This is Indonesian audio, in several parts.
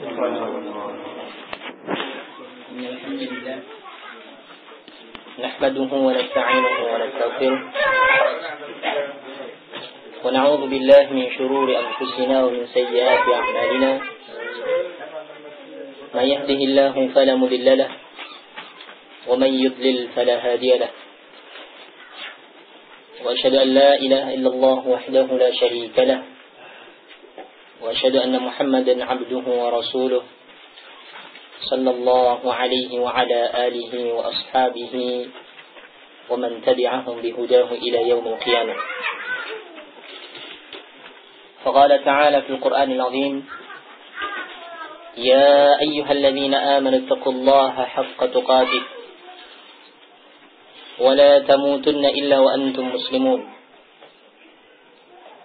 الحمد لله نحمده ونستعينه ونستغفره ونعوذ بالله من شرور أنفسنا ومن سيئات أعمالنا من يهده الله فلا مضل له ومن يضلل فلا هادي له وأشهد أن لا إله إلا الله وحده لا شريك له وأشهد أن محمدا عبده ورسوله صلى الله عليه وعلى آله وأصحابه ومن تبعهم بهداه إلى يوم القيامة. فقال تعالى في القرآن العظيم: يا أيها الذين آمنوا اتقوا الله حق تقاته ولا تموتن إلا وأنتم مسلمون.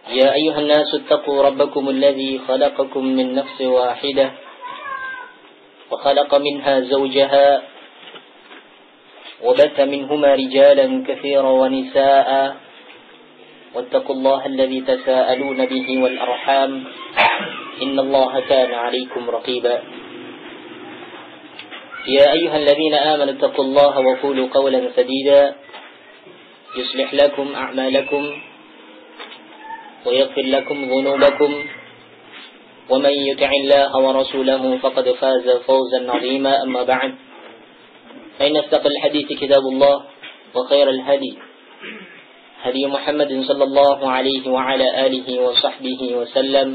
يا أيها الناس اتقوا ربكم الذي خلقكم من نفس واحدة وخلق منها زوجها وبث منهما رجالا كثيرا ونساء واتقوا الله الذي تساءلون به والأرحام إن الله كان عليكم رقيبا. يا أيها الذين آمنوا اتقوا الله وقولوا قولا سديدا يصلح لكم أعمالكم ويغفر لكم ذنوبكم ومن يطع الله ورسوله فقد فاز فوزا عظيما. أما بعد فإن أصدق الحديث كتاب الله وخير الهدي هدي محمد صلى الله عليه وعلى آله وصحبه وسلم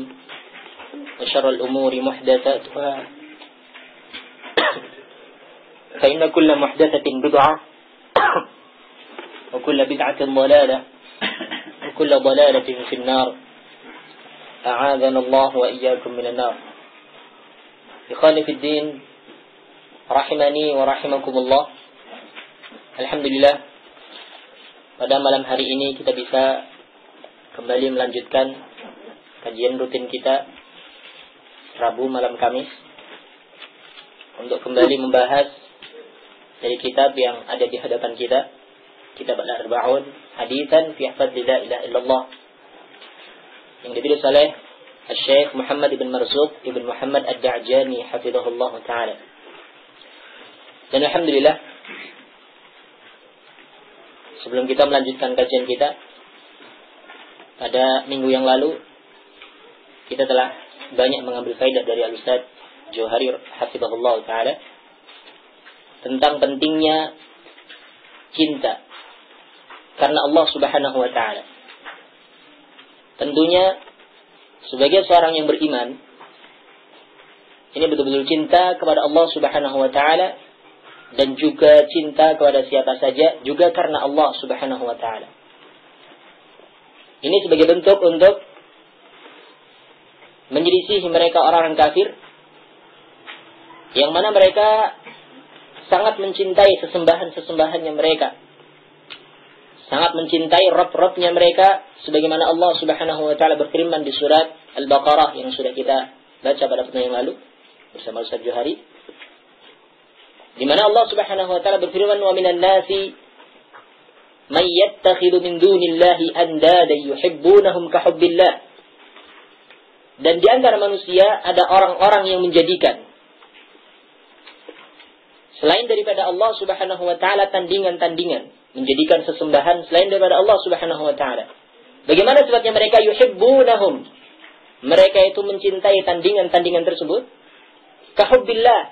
وشر الأمور محدثاتها فإن كل محدثة بدعة وكل بدعة ضلالة وكل ضلالة في النار أعاذنا الله وإياكم من النار. إخواني في الدين rahimani wa rahimakumullah. Alhamdulillah, pada malam hari ini kita bisa kembali melanjutkan kajian rutin kita Rabu malam Kamis untuk kembali membahas dari kitab yang ada di hadapan kita, Kitab Al-Arba'un Haditsan fi Hifdzi La Ilaha Illallah, yang ditulis oleh Syekh Muhammad ibn Marzuq ibn Muhammad Ad-Da'jani hafizahullah ta'ala. Dan alhamdulillah, sebelum kita melanjutkan kajian kita, pada minggu yang lalu kita telah banyak mengambil faedah dari Al-Ustaz Johari hafizahullah ta'ala tentang pentingnya cinta karena Allah subhanahu wa ta'ala. Tentunya sebagai seorang yang beriman, ini betul-betul cinta kepada Allah subhanahu wa ta'ala dan juga cinta kepada siapa saja juga karena Allah subhanahu wa ta'ala. Ini sebagai bentuk untuk menyelisihi mereka orang kafir yang mana mereka sangat mencintai sesembahan-sesembahannya mereka, sangat mencintai Rabb-Rabbnya mereka, sebagaimana Allah subhanahu wa ta'ala berfirman di surat Al-Baqarah yang sudah kita baca pada pertemuan yang lalu bersama Ustaz Johari, di mana Allah subhanahu wa ta'ala berfirman: wa minan nasi man yattakhidhu min dunillahi andada yuhibbunahum ka hubbillah. Dan di antara manusia ada orang-orang yang menjadikan selain daripada Allah subhanahu wa ta'ala tandingan-tandingan, menjadikan sesembahan selain daripada Allah subhanahu wa ta'ala. Bagaimana sifatnya mereka? Yuhibbunahum, mereka itu mencintai tandingan-tandingan tersebut, kahubbillah,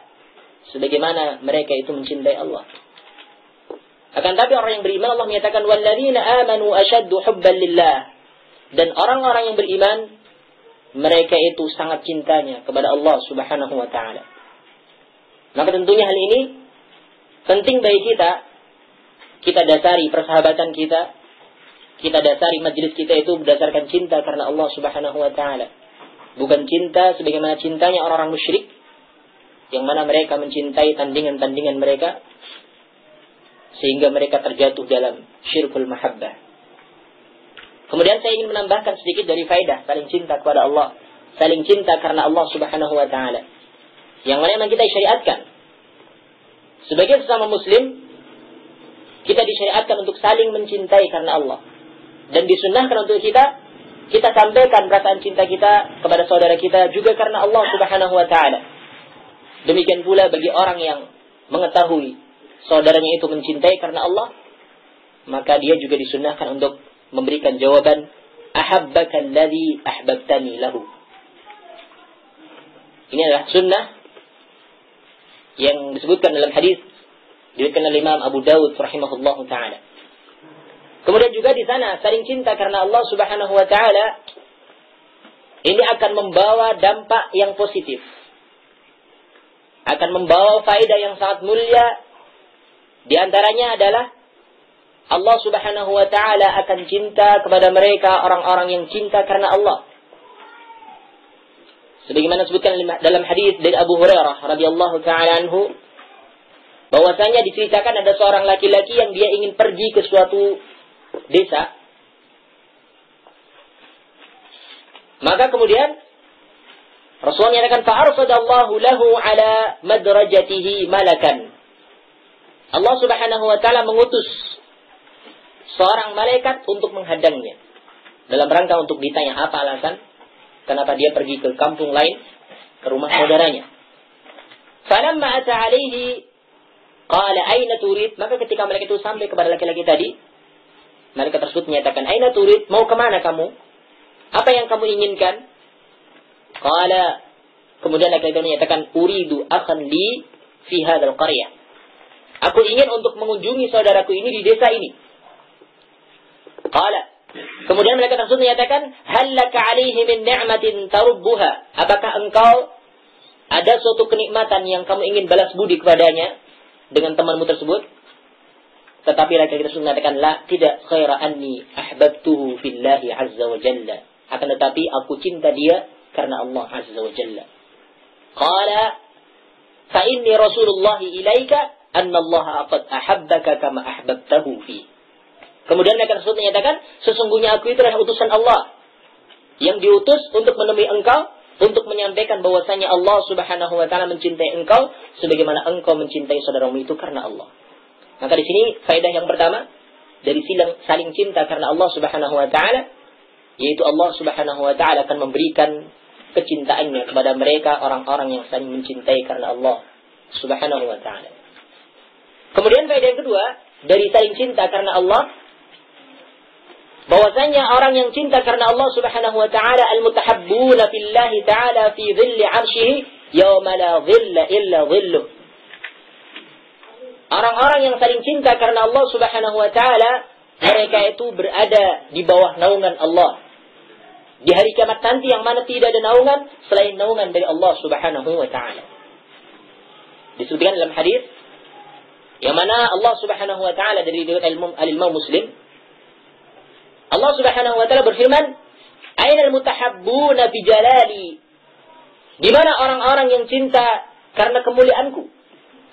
sebagaimana mereka itu mencintai Allah. Akan tapi orang yang beriman, Allah menyatakan walladzina amanu ashaddu hubban lillah, dan orang-orang yang beriman mereka itu sangat cintanya kepada Allah subhanahu wa ta'ala. Maka tentunya hal ini penting bagi kita dasari persahabatan kita dasari majlis kita itu berdasarkan cinta karena Allah subhanahu wa ta'ala, bukan cinta sebagaimana cintanya orang-orang musyrik yang mana mereka mencintai tandingan-tandingan mereka sehingga mereka terjatuh dalam syirkul mahabbah. Kemudian saya ingin menambahkan sedikit dari faedah saling cinta kepada Allah, saling cinta karena Allah subhanahu wa ta'ala, yang mana memang kita syariatkan sebagai sesama muslim. Kita disyariatkan untuk saling mencintai karena Allah, dan disunnahkan untuk kita sampaikan perasaan cinta kita kepada saudara kita juga karena Allah subhanahu wa ta'ala. Demikian pula bagi orang yang mengetahui saudaranya itu mencintai karena Allah, maka dia juga disunnahkan untuk memberikan jawaban ahabbaka alladhi ahbabtani lahu. Ini adalah sunnah yang disebutkan dalam hadis diriwayatkan oleh Imam Abu Dawud rahimahullahu taala. Kemudian juga di sana saling cinta karena Allah Subhanahu wa taala ini akan membawa dampak yang positif. Akan membawa faedah yang sangat mulia. Di antaranya adalah Allah Subhanahu wa taala akan cinta kepada mereka orang-orang yang cinta karena Allah. Sebagaimana disebutkan dalam hadis dari Abu Hurairah radhiyallahu taala anhu, bahwasanya diceritakan ada seorang laki-laki yang dia ingin pergi ke suatu desa. Maka kemudian Rasulullah menyatakan fa'arsadallahu lahu ala madrajatihi malakan. Allah Subhanahu wa taala mengutus seorang malaikat untuk menghadangnya dalam rangka untuk ditanya apa alasan kenapa dia pergi ke kampung lain, ke rumah saudaranya. Falamma ata alaihi qala aina turid, maka ketika malaikat itu sampai kepada laki-laki tadi, malaikat tersebut menyatakan aina turid, mau kemana kamu? Apa yang kamu inginkan? Qala, kemudian laki-laki itu menyatakan uridu akhan li fi hadzal qaryah. Aku ingin untuk mengunjungi saudaraku ini di desa ini. Qala, kemudian malaikat tersebut menyatakan hal laka alaihi min ni'matin tarubbuha. Apakah engkau ada suatu kenikmatan yang kamu ingin balas budi kepadanya dengan temanmu tersebut? Tetapi laki-laki tersebut mengatakan la, tidak, khaira anni ahbabtuhu fillahi azza wa jalla. Akan tetapi aku cinta dia karena Allah azza wa jalla. Qala fa inni rasulullah ilaika anna Allah qad ahabbaka kama ahbabtahu fi. Kemudian mereka tersebut menyatakan sesungguhnya aku itu adalah utusan Allah yang diutus untuk menemui engkau, untuk menyampaikan bahwasanya Allah Subhanahu wa taala mencintai engkau sebagaimana engkau mencintai saudaramu itu karena Allah. Maka di sini faedah yang pertama dari saling cinta karena Allah Subhanahu wa taala, yaitu Allah Subhanahu wa taala akan memberikan kecintaannya kepada mereka orang-orang yang saling mencintai karena Allah Subhanahu wa taala. Kemudian faedah yang kedua dari saling cinta karena Allah, bahwasanya orang yang cinta karena Allah Subhanahu wa taala al-mutahabbuna fillahi taala fi dhilli 'arsyihi yauma la dhilla illa dhilluh. Orang-orang yang saling cinta karena Allah Subhanahu wa taala, mereka itu berada di bawah naungan Allah di hari kiamat nanti, yang mana tidak ada naungan selain naungan dari Allah Subhanahu wa taala. Disebutkan dalam hadis yang mana Allah Subhanahu wa taala dari riwayat Al-Imam Muslim, Allah Subhanahu wa taala berfirman, "Ainal mutahabbuna bi jalali?" Di mana orang-orang yang cinta karena kemuliaanku,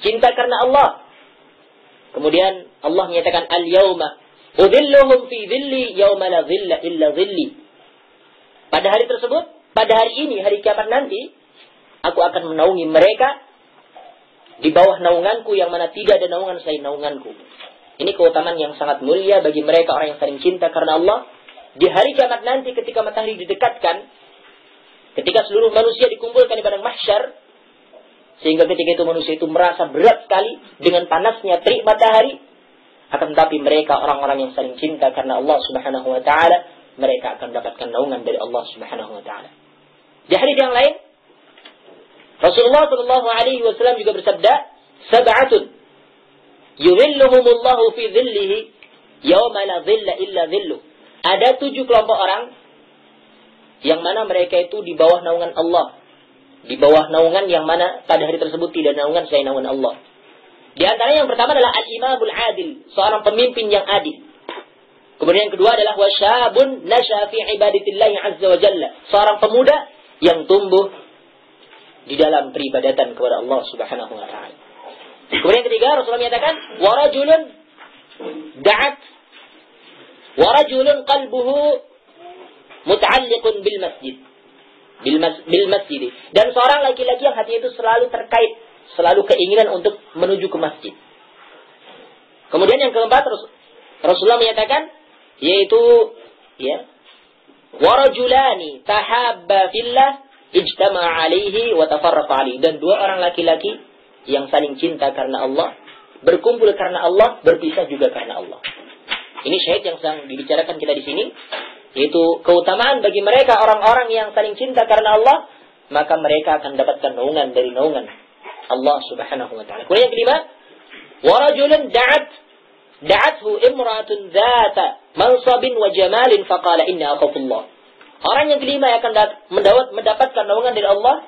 cinta karena Allah. Kemudian Allah menyatakan, "Al-yauma udhilluhum fi dhilli yauma la dhilla illa dhilli." Pada hari tersebut, pada hari ini, hari kiamat nanti, aku akan menaungi mereka di bawah naunganku yang mana tidak ada naungan selain naunganku. Ini keutamaan yang sangat mulia bagi mereka orang yang saling cinta karena Allah. Di hari kiamat nanti ketika matahari didekatkan, ketika seluruh manusia dikumpulkan di padang mahsyar, sehingga ketika itu manusia itu merasa berat sekali dengan panasnya terik matahari, akan tetapi mereka orang-orang yang saling cinta karena Allah Subhanahu wa taala, mereka akan mendapatkan naungan dari Allah Subhanahu wa taala. Di hadis yang lain, Rasulullah sallallahu alaihi wasallam juga bersabda, "Sab'atun yudhilluhumullahu fi dhillihi yauma la dhilla illa dhilluh." Ada 7 kelompok orang yang mana mereka itu di bawah naungan Allah. Di bawah naungan yang mana pada hari tersebut tidak naungan selain naungan Allah. Di antara yang pertama adalah al-imamul adil, seorang pemimpin yang adil. Kemudian yang kedua adalah wasyabun nasha fi ibadatillahi azza wa jalla, seorang pemuda yang tumbuh di dalam peribadatan kepada Allah Subhanahu wa taala. Kemudian yang ketiga, Rasulullah menyatakan warajulun da'at warajulun qalbuhu muta'alliqun bil masjid. Bil masjid. Dan seorang laki-laki yang hatinya itu selalu terkait, selalu keinginan untuk menuju ke masjid. Kemudian yang keempat, Rasulullah menyatakan, yaitu warajulani tahabba fillah ijtama'a 'alaihi wa tafarraqa 'alaihi. Dan dua orang laki-laki yang saling cinta karena Allah, berkumpul karena Allah, berpisah juga karena Allah. Ini syahid yang sedang dibicarakan kita di sini, yaitu keutamaan bagi mereka orang-orang yang saling cinta karena Allah, maka mereka akan dapatkan naungan dari naungan Allah Subhanahu wa taala. Kemudian yang kelima, wa rajulun da'athu imra'atun dzata mansabin wa jamalin faqala inni akhafullah. Orang yang kelima yang akan mendapatkan naungan dari Allah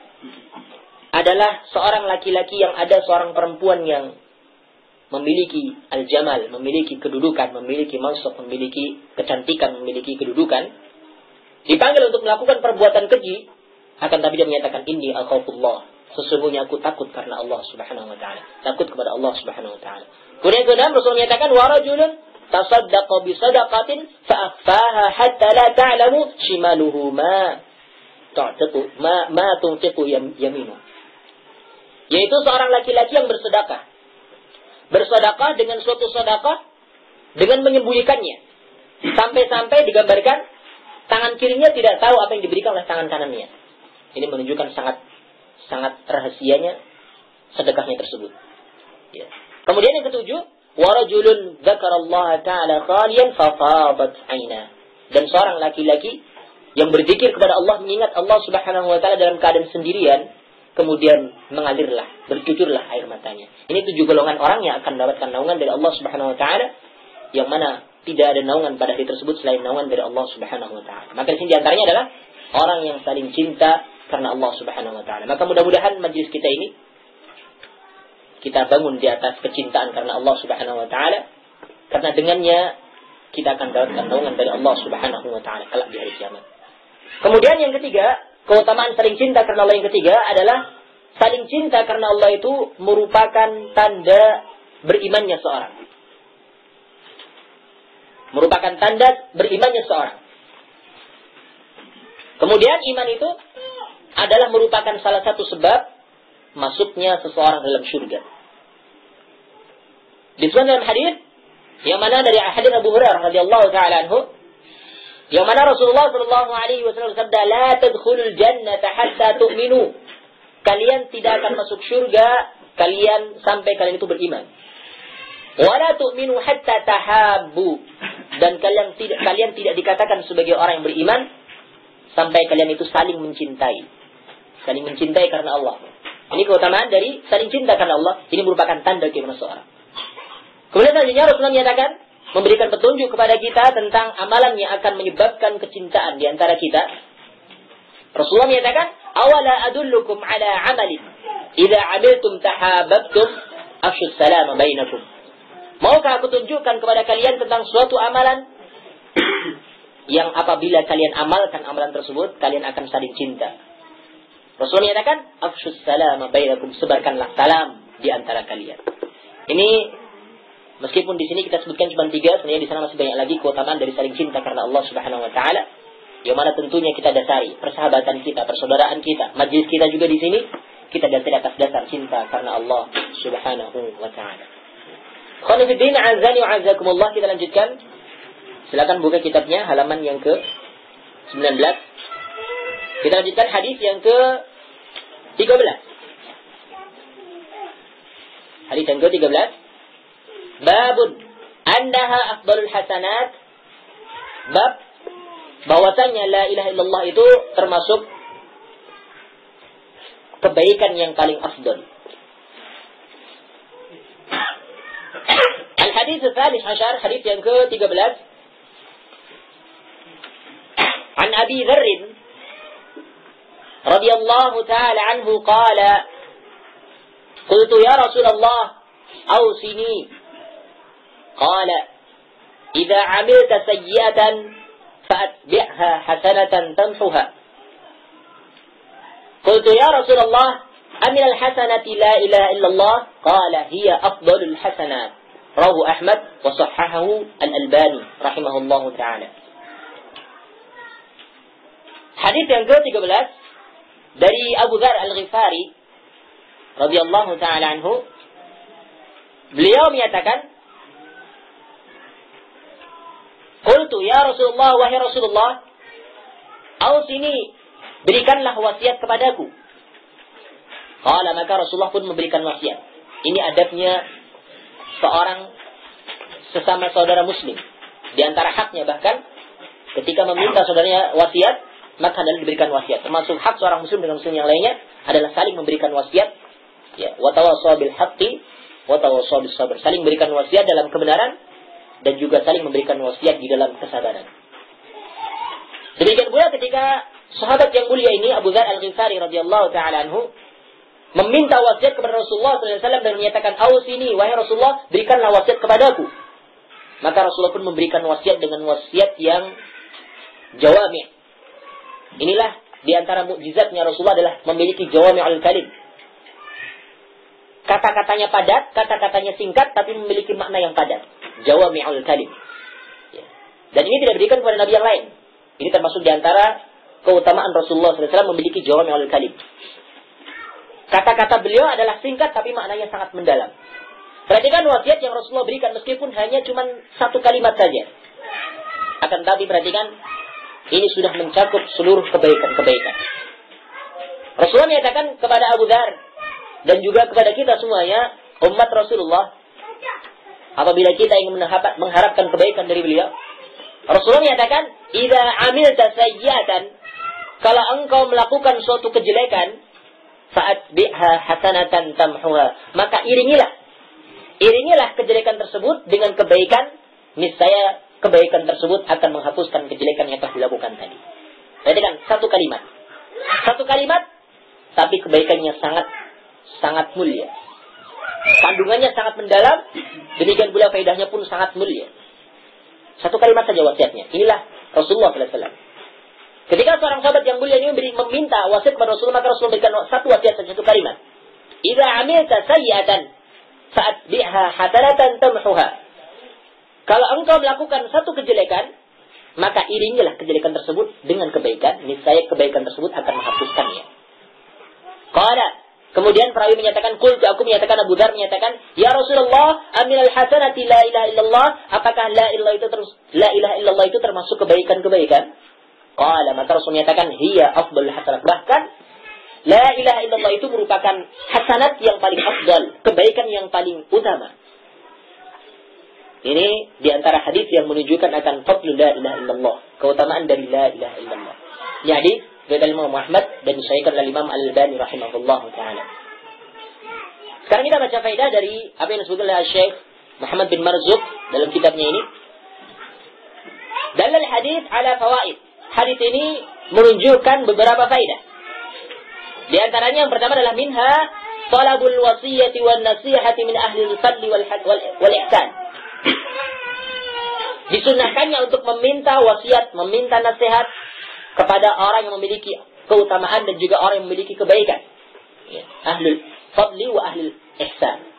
adalah seorang laki-laki yang ada seorang perempuan yang memiliki al-jamal, memiliki kedudukan, memiliki mansab, memiliki kecantikan, memiliki kedudukan, dipanggil untuk melakukan perbuatan keji, akan tapi dia menyatakan inni akhafullah, sesungguhnya aku takut karena Allah Subhanahu wa taala, takut kepada Allah Subhanahu wa taala. Kemudian kedua Rasul menyatakan wa rajulun tasaddaqa bi sadaqatin fa akhfaha hatta la ta'lamu shimaluhu ma tunfiqu yaminu. Yaitu seorang laki-laki yang bersedekah dengan suatu sedekah dengan menyembunyikannya, sampai-sampai digambarkan tangan kirinya tidak tahu apa yang diberikan oleh tangan kanannya. Ini menunjukkan sangat rahasianya sedekahnya tersebut. Ya. Kemudian yang ketujuh, wa rajulun dzakarallaha ta'ala khaliyan fafadat 'aina. Dan seorang laki-laki yang berzikir kepada Allah, mengingat Allah Subhanahu wa taala dalam keadaan sendirian, kemudian mengalirlah, bercucurlah air matanya. Ini 7 golongan orang yang akan mendapatkan naungan dari Allah Subhanahu wa taala, yang mana tidak ada naungan pada hari tersebut selain naungan dari Allah Subhanahu wa taala. Maka di sini diantaranya adalah orang yang saling cinta karena Allah Subhanahu wa taala. Maka mudah-mudahan majelis kita ini kita bangun di atas kecintaan karena Allah Subhanahu wa taala, karena dengannya kita akan mendapatkan naungan dari Allah Subhanahu wa taala kelak di hari kiamat. Kemudian yang ketiga, keutamaan saling cinta karena Allah yang ketiga adalah saling cinta karena Allah itu merupakan tanda berimannya seorang. Merupakan tanda berimannya seorang. Kemudian iman itu adalah merupakan salah satu sebab masuknya seseorang dalam surga. Disebutkan dalam hadis yang mana dari hadis Abu Hurairah radhiyallahu taala anhu, yang mana Rasulullah sallallahu alaihi wasallam bersabda, "La tadkhulul jannata hatta tu'minu." Kalian tidak akan masuk surga sampai kalian itu beriman. "Wa la tu'minu hatta tahabbu." Dan kalian tidak dikatakan sebagai orang yang beriman sampai kalian itu saling mencintai. Saling mencintai karena Allah. Ini keutamaan dari saling cinta karena Allah. Ini merupakan tanda keimanan seorang. Kemudian selanjutnya Rasulullah menyatakan, memberikan petunjuk kepada kita tentang amalan yang akan menyebabkan kecintaan di antara kita. Rasulullah menyatakan, "Awala adullukum ala amalin idza 'amiltum tahabbtum afshus salama bainakum." Maukah aku tunjukkan kepada kalian tentang suatu amalan yang apabila kalian amalkan amalan tersebut, kalian akan saling cinta. Rasulullah menyatakan, "Afshus salama bainakum," sebarkanlah salam di antara kalian. Ini meskipun di sini kita sebutkan cuma 3, sebenarnya di sana masih banyak lagi keutamaan dari saling cinta karena Allah Subhanahu wa taala, yang mana tentunya kita dasari persahabatan kita, persaudaraan kita, majlis kita juga di sini kita dasari atas dasar cinta karena Allah Subhanahu wa taala. Khonifuddin azani wa azakumullah, kita lanjutkan. Silakan buka kitabnya halaman yang ke-19. Kita lanjutkan hadis yang ke-13. Hadis yang ke-13. Babun annaha afdalul hasanat. Bab bahwasanya la ilaha illallah itu termasuk kebaikan yang paling afdal. Al-hadits ats-tsalits asyar, hadis yang ke-13. An Abi Dzar radhiyallahu ta'ala anhu qala qultu ya Rasulullah awsini qala idza 'amilta sayyi'atan fa'atbi'ha hasanatan tamhuha qultu ya Rasulullah amin al-hasanati la ilaha illallah qala hiya afdalul hasanat rawahu Ahmad wa sahhahahu al-Albani rahimahullahu ta'ala. Hadis yang ke-13 dari Abu Dzar Al-Ghifari radhiyallahu ta'ala anhu, beliau menyatakan, qultu ya Rasulullah, wahai Rasulullah, ausini, berikanlah wasiat kepadaku. Qala, maka Rasulullah pun memberikan wasiat. Ini adabnya seorang sesama saudara muslim. Di antara haknya bahkan ketika meminta saudaranya wasiat, maka adalah diberikan wasiat. Termasuk hak seorang muslim dengan muslim yang lainnya adalah saling memberikan wasiat. Ya, wa tawassaw bil haqqi wa tawassaw bis sabr. Saling memberikan wasiat dalam kebenaran dan juga saling memberikan wasiat di dalam kesabaran. Demikian pula ketika sahabat yang mulia ini Abu Dzar Al-Ghifari radhiyallahu taala anhu meminta wasiat kepada Rasulullah SAW dan menyatakan, "Ausini, wahai Rasulullah, berikanlah wasiat kepadaku." Maka Rasulullah pun memberikan wasiat dengan wasiat yang jawami'. Inilah di antara mukjizatnya Rasulullah adalah memiliki jawami'ul kalim. Kata-katanya padat, kata-katanya singkat, tapi memiliki makna yang padat. Jawami'ul kalim. Dan ini tidak diberikan kepada nabi yang lain. Ini termasuk di antara keutamaan Rasulullah SAW memiliki jawami'ul kalim. Kata-kata beliau adalah singkat tapi maknanya sangat mendalam. Perhatikan wasiat yang Rasulullah berikan meskipun hanya cuma satu kalimat saja. Akan tapi perhatikan, ini sudah mencakup seluruh kebaikan-kebaikan. Rasulullah menyatakan kepada Abu Dzar dan juga kepada kita semuanya, umat Rasulullah, apabila kita ingin mengharapkan kebaikan dari beliau, Rasulullah menyatakan, "Idza amilta sayyi'atan," kalau engkau melakukan suatu kejelekan, fa'atbi'ha hasanatan tamhuha, maka iringilah kejelekan tersebut dengan kebaikan, niscaya kebaikan tersebut akan menghapuskan kejelekan yang telah dilakukan tadi. Perhatikan, satu kalimat, tapi kebaikannya sangat mulia. Kandungannya sangat mendalam, demikian pula faedahnya pun sangat mulia. Satu kalimat saja wasiatnya. Inilah Rasulullah SAW. Ketika seorang sahabat yang mulia ini meminta wasiat kepada Rasulullah, maka Rasulullah berikan satu wasiat saja, satu kalimat. "Idza amilta sayyi'atan fa'atbi'ha hasanatan tamhuha." Kalau engkau melakukan satu kejelekan, maka iringilah kejelekan tersebut dengan kebaikan, niscaya kebaikan tersebut akan menghapuskannya. Qala, kemudian perawi menyatakan, aku menyatakan, Abu Dzar menyatakan, "Ya Rasulullah, aminal hasanati la ilaha illallah." Apakah la ilaha illallah itu termasuk kebaikan-kebaikan? Qala, maka Rasul menyatakan, "Hiya afdalul hasanat." Bahkan la ilaha illallah itu merupakan hasanat yang paling afdal, kebaikan yang paling utama. Ini di antara hadis yang menunjukkan akan fadlul la ilaha illallah, keutamaan dari la ilaha illallah. Ini hadis dari Imam Ahmad dan disahihkan oleh Imam Al-Albani rahimahullah taala. Sekarang kita baca faedah dari apa yang disebutkan oleh Syekh Muhammad bin Marzuq dalam kitabnya ini. Dalal hadis ala fawaid. Hadis ini menunjukkan beberapa faedah. Di antaranya yang pertama adalah minha talabul wasiyati wan nasihati min ahli al-fadli wal ihsan. Disunnahkannya untuk meminta wasiat, meminta nasihat kepada orang yang memiliki keutamaan dan juga orang yang memiliki kebaikan. Ya. Ahlul fadli wa ahlul ihsan.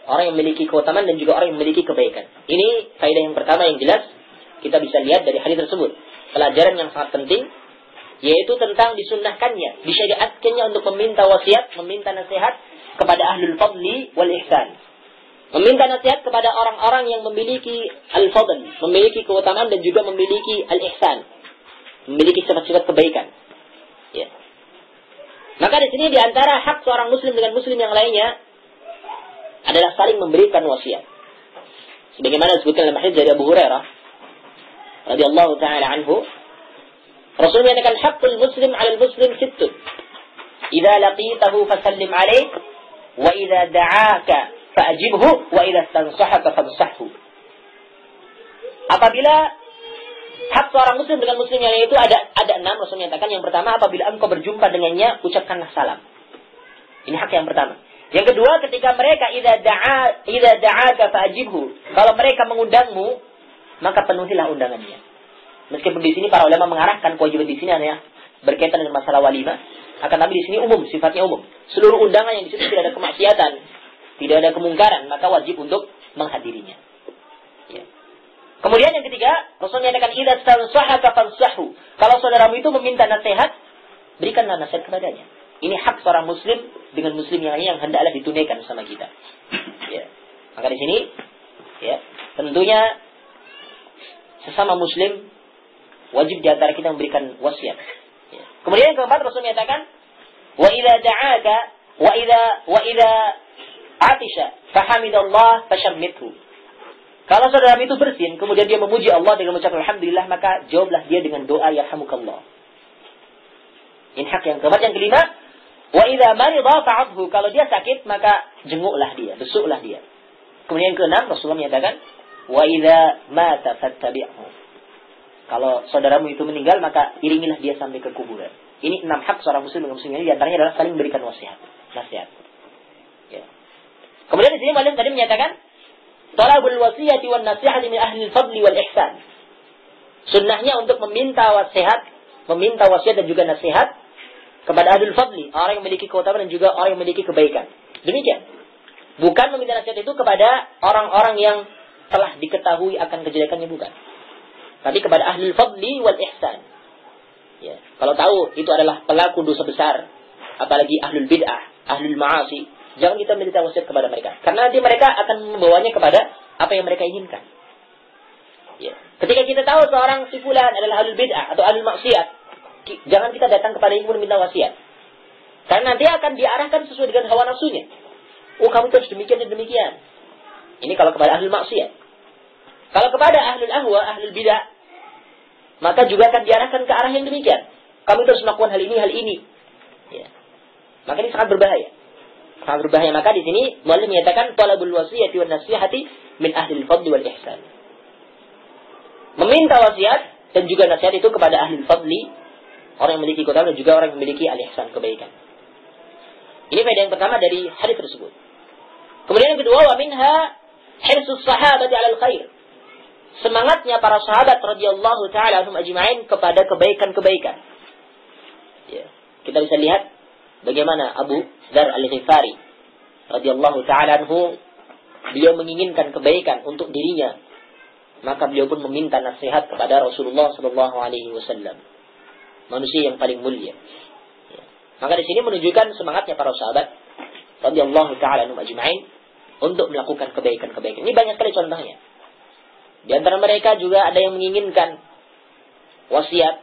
Orang yang memiliki keutamaan dan juga orang yang memiliki kebaikan. Ini faedah yang pertama yang jelas kita bisa lihat dari hadis tersebut. Pelajaran yang sangat penting, yaitu tentang disunnahkannya, disyariatkannya untuk meminta wasiat, meminta nasihat kepada ahlul fadli wal ihsan. Meminta nasihat kepada orang-orang yang memiliki al-fadl, memiliki keutamaan dan juga memiliki al-ihsan, memiliki sifat-sifat kebaikan. Ya. Maka di sini di antara hak seorang muslim dengan muslim yang lainnya adalah saling memberikan wasiat. Sebagaimana disebutkan dalam hadis dari Abu Hurairah radhiyallahu taala anhu, Rasul menyatakan haqqul muslim 'alal muslim sittun. Idza laqitahu fasallim 'alaihi wa idza da'aka fa'ajibhu wa idza stansahaka fansahhu. Apabila hak seorang muslim dengan muslim yang lain itu ada 6, Rasul menyatakan yang pertama, apabila engkau berjumpa dengannya ucapkanlah salam. Ini hak yang pertama. Yang kedua, ketika mereka idza da'aka fa'ajibhu, kalau mereka mengundangmu maka penuhilah undangannya. Meskipun di sini para ulama mengarahkan kewajiban di sini hanya berkaitan dengan masalah walimah, akan tapi di sini umum, sifatnya umum. Seluruh undangan yang di situ tidak ada kemaksiatan, tidak ada kemungkaran, maka wajib untuk menghadirinya. Ya. Kemudian yang ketiga, Rasul menyatakan idza stansahaka fansahu. Kalau saudaramu itu meminta nasihat, berikanlah nasihat kepadanya. Ini hak seorang muslim dengan muslim yang lain yang hendaklah ditunaikan sama kita. Ya. Maka di sini, ya, tentunya sesama muslim wajib di antara kita memberikan wasiat, ya, Kemudian yang keempat Rasul menyatakan, wa idza da'aka wa idza atisha fahamidallah fashammithu. Kalau saudara itu bersin, kemudian dia memuji Allah dengan mengucapkan alhamdulillah, maka jawablah dia dengan doa yarhamukallah. Ini hak yang keempat. Yang kelima, wa idza marida fa'adhu. Kalau dia sakit, maka jenguklah dia, besuklah dia. Kemudian yang keenam Rasulullah menyatakan, wa idza mata fattabi'hu. Kalau saudaramu itu meninggal, maka iringilah dia sampai ke kuburan. Ini 6 hak seorang muslim dengan muslim ini. Di antaranya adalah saling memberikan nasihat. Ya. Kemudian di sini Malik tadi menyatakan, talabul wasiyati wan nasihati min ahli al-fadli wal ihsan. Sunnahnya untuk meminta wasiat dan juga nasihat kepada ahli al-fadli, orang yang memiliki keutamaan dan juga orang yang memiliki kebaikan. Demikian. Bukan meminta nasihat itu kepada orang-orang yang telah diketahui akan kejelekannya, bukan. Tapi kepada ahli fadli wal ihsan. Ya. Kalau tahu itu adalah pelaku dosa besar, apalagi ahlul bid'ah, ahlul ma'asi, jangan kita minta wasiat kepada mereka. Karena nanti mereka akan membawanya kepada apa yang mereka inginkan. Ya. Ketika kita tahu seorang si fulan adalah ahlul bid'ah atau ahlul maksiat, jangan kita datang kepada yang meminta wasiat. Karena nanti akan diarahkan sesuai dengan hawa nafsunya. Oh, kamu terus demikian dan demikian. Ini kalau kepada ahlul maksiat. Kalau kepada ahlul ahwa, ahlul bidah, maka juga akan diarahkan ke arah yang demikian. Kamu terus melakukan hal ini. Ya. Maka ini sangat berbahaya. Sangat berbahaya. Maka di sini Mu'allim menyatakan talabul wasiyati wan nasihati min ahlil fadli wal ihsan. Meminta wasiat dan juga nasihat itu kepada ahlul fadli, orang yang memiliki keutamaan dan juga orang yang memiliki al-ihsan, kebaikan. Ini faedah yang pertama dari hadis tersebut. Kemudian yang kedua, wa minha hirsus sahabati 'alal khair. Semangatnya para sahabat radhiyallahu taala anhum ajma'in kepada kebaikan-kebaikan. Ya, kita bisa lihat bagaimana Abu Dzar Al-Ghifari radhiyallahu taala anhu, beliau menginginkan kebaikan untuk dirinya, maka beliau pun meminta nasihat kepada Rasulullah sallallahu alaihi wasallam, manusia yang paling mulia. Ya. Maka di sini menunjukkan semangatnya para sahabat radhiyallahu taala anhum ajma'in untuk melakukan kebaikan-kebaikan. Ini banyak sekali contohnya. Di antara mereka juga ada yang menginginkan wasiat,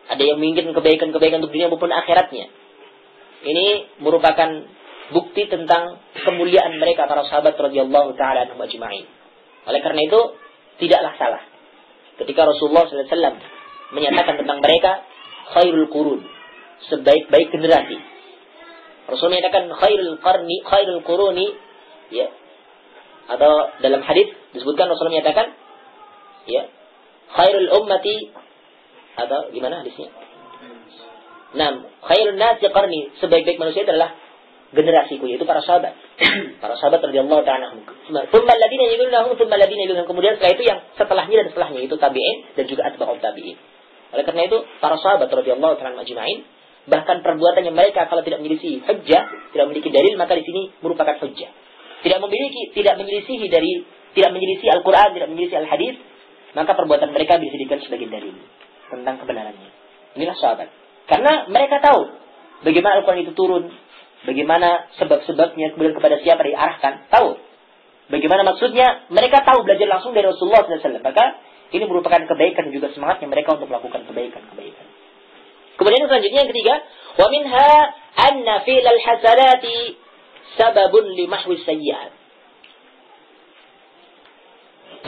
ada yang menginginkan kebaikan-kebaikan untuk dunia maupun akhiratnya. Ini merupakan bukti tentang kemuliaan mereka para sahabat radhiyallahu taala anhum ajma'in. Oleh karena itu, tidaklah salah ketika Rasulullah sallallahu alaihi wasallam menyatakan tentang mereka khairul qurun, sebaik-baik generasi. Rasul menyatakan khairul quruni, ya. Atau dalam hadis disebutkan Rasulullah menyatakan, ya, khairul ummati, atau gimana hadisnya? Khairun nasi qarni, sebaik-baik manusia adalah generasiku, yaitu para sahabat. Para sahabat radhiyallahu ta'ala anhum. Tsumma alladziina yalunahum, tsumma alladziina yalunahum. Kemudian setelah itu yang setelahnya dan setelahnya, itu tabi'in dan juga atba'ut tabi'in. Oleh karena itu, para sahabat radhiyallahu ta'ala ajma'in, bahkan perbuatannya mereka kalau tidak memiliki hujjah, tidak memiliki dalil, maka di sini merupakan hujjah. Tidak menyelisihi Al-Quran, tidak menyelisihi Al-Hadis, maka perbuatan mereka bisa dijadikan sebagai dalil tentang kebenarannya. Inilah sahabat. Karena mereka tahu bagaimana Al-Quran itu turun, bagaimana sebab-sebabnya, kemudian kepada siapa diarahkan, tahu. Bagaimana maksudnya, mereka tahu, belajar langsung dari Rasulullah SAW. Maka ini merupakan kebaikan dan juga semangatnya mereka untuk melakukan kebaikan-kebaikan. Kemudian selanjutnya yang ketiga, wa minha anna filal hasanati sababun limahwi sayyi'at.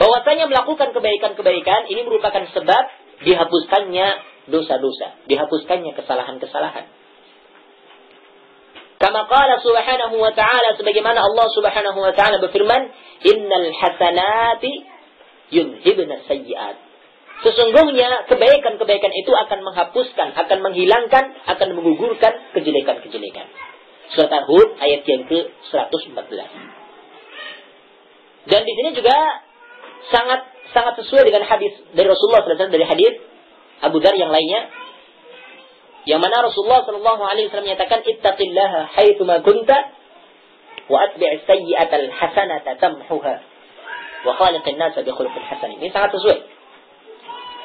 Bahwasanya melakukan kebaikan-kebaikan ini merupakan sebab dihapuskannya dosa-dosa, dihapuskannya kesalahan-kesalahan. Kama qala subhanahu wa ta'ala, sebagaimana Allah subhanahu wa ta'ala berfirman, innal hasanati yudhibna sayyi'at. Sesungguhnya kebaikan-kebaikan itu akan menghapuskan, akan menghilangkan, akan menggugurkan kejelekan-kejelekan. Surat Al-Hud ayat yang ke-114. Dan di sini juga sangat sesuai dengan hadis dari Rasulullah SAW, dari hadis Abu Dzar yang lainnya, yang mana Rasulullah SAW menyatakan, ittaqillaha haitsuma kunta wa atbi'is sayyi'atal hasanata tamhuha wa khaliqin nasa bi khuluqin hasan. Ini sangat sesuai.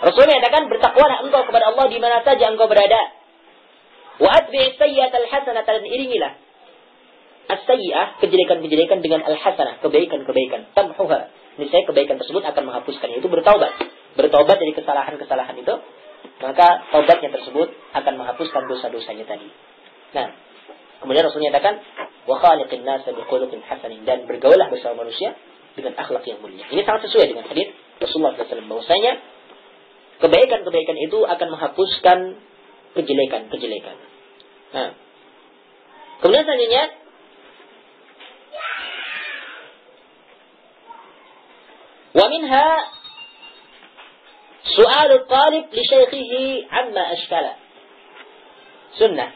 Rasulullah menyatakan, bertakwalah engkau kepada Allah di mana saja engkau berada. Wa atbi'is sayyi'atal hasanata, dan iringilah as-sayyi'ah, kejelekan-kejelekan, dengan al-hasanah, kebaikan-kebaikan. Tamhuha, niscaya kebaikan tersebut akan menghapuskan, yaitu bertaubat. Bertaubat dari kesalahan-kesalahan itu, maka taubatnya tersebut akan menghapuskan dosa-dosanya tadi. Nah, kemudian Rasul nyatakan, wa khaliqin nasa bikhuluqin hasanin, dan bergaulah bersama manusia dengan akhlak yang mulia. Ini sangat sesuai dengan hadis Rasulullah SAW bahwasanya kebaikan-kebaikan itu akan menghapuskan kejelekan-kejelekan. Nah, kemudian selanjutnya, wa minha su'alul talib li syaikhihi amma ashkala. Sunnah.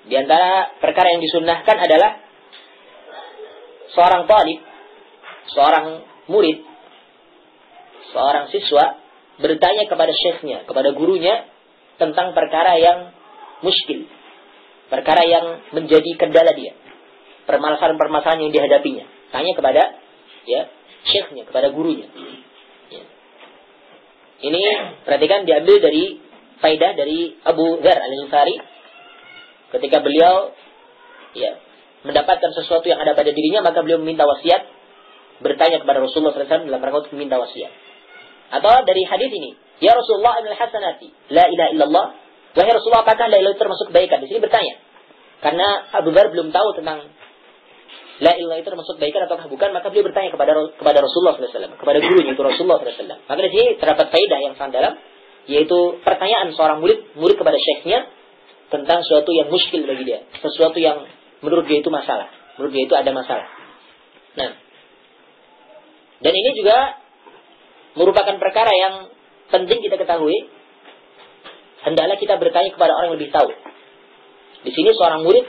Di antara perkara yang disunnahkan adalah seorang talib, seorang murid, seorang siswa bertanya kepada syekhnya, kepada gurunya tentang perkara yang muskil, perkara yang menjadi kendala dia, permasalahan-permasalahan yang dihadapinya. Tanya kepada syekhnya, kepada gurunya. Ya. Ini perhatikan diambil dari faidah dari Abu Dzar Al-Ghifari ketika beliau mendapatkan sesuatu yang ada pada dirinya, maka beliau meminta wasiat, bertanya kepada Rasulullah SAW dalam rangka untuk meminta wasiat. Atau dari hadis ini, ya Rasulullah inal hasanati la ilaha illallah, wahai Rasulullah, apakah la ilaha itu termasuk kebaikan? Di sini bertanya karena Abu Dzar belum tahu tentang la ilaha itu termasuk kebaikan ataukah bukan, maka beliau bertanya kepada Rasulullah SAW, kepada gurunya itu Rasulullah SAW. Maka di sini terdapat faedah yang sangat dalam, yaitu pertanyaan seorang murid kepada syekhnya tentang sesuatu yang muskil bagi dia, sesuatu yang menurut dia itu masalah, menurut dia itu ada masalah. Nah, dan ini juga merupakan perkara yang penting kita ketahui. Hendaklah kita bertanya kepada orang yang lebih tahu. Di sini seorang murid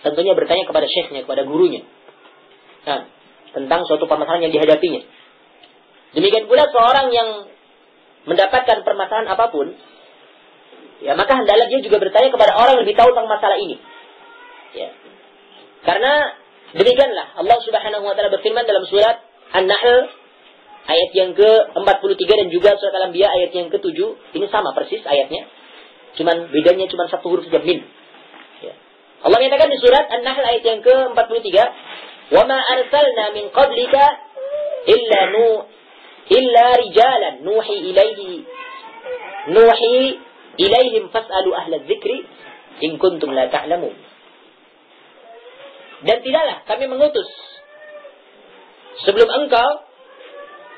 tentunya bertanya kepada syekhnya, kepada gurunya. Nah, tentang suatu permasalahan yang dihadapinya. Demikian pula seorang yang mendapatkan permasalahan apapun, maka hendaklah dia juga bertanya kepada orang yang lebih tahu tentang masalah ini. Ya. Karena demikianlah Allah Subhanahu wa taala berfirman dalam surat An-Nahl ayat yang ke-43 dan juga surat Al-Anbiya ayat yang ke-7. Ini sama persis ayatnya. Bedanya cuma satu huruf saja, min. Ya. Allah menyatakan di surat An-Nahl ayat yang ke-43, "Wa ma arsalna min qablika illa rijalan nuhi ilaihim fas'alu ahla dzikri in kuntum la ta'lamun." Dan tidaklah kami mengutus sebelum engkau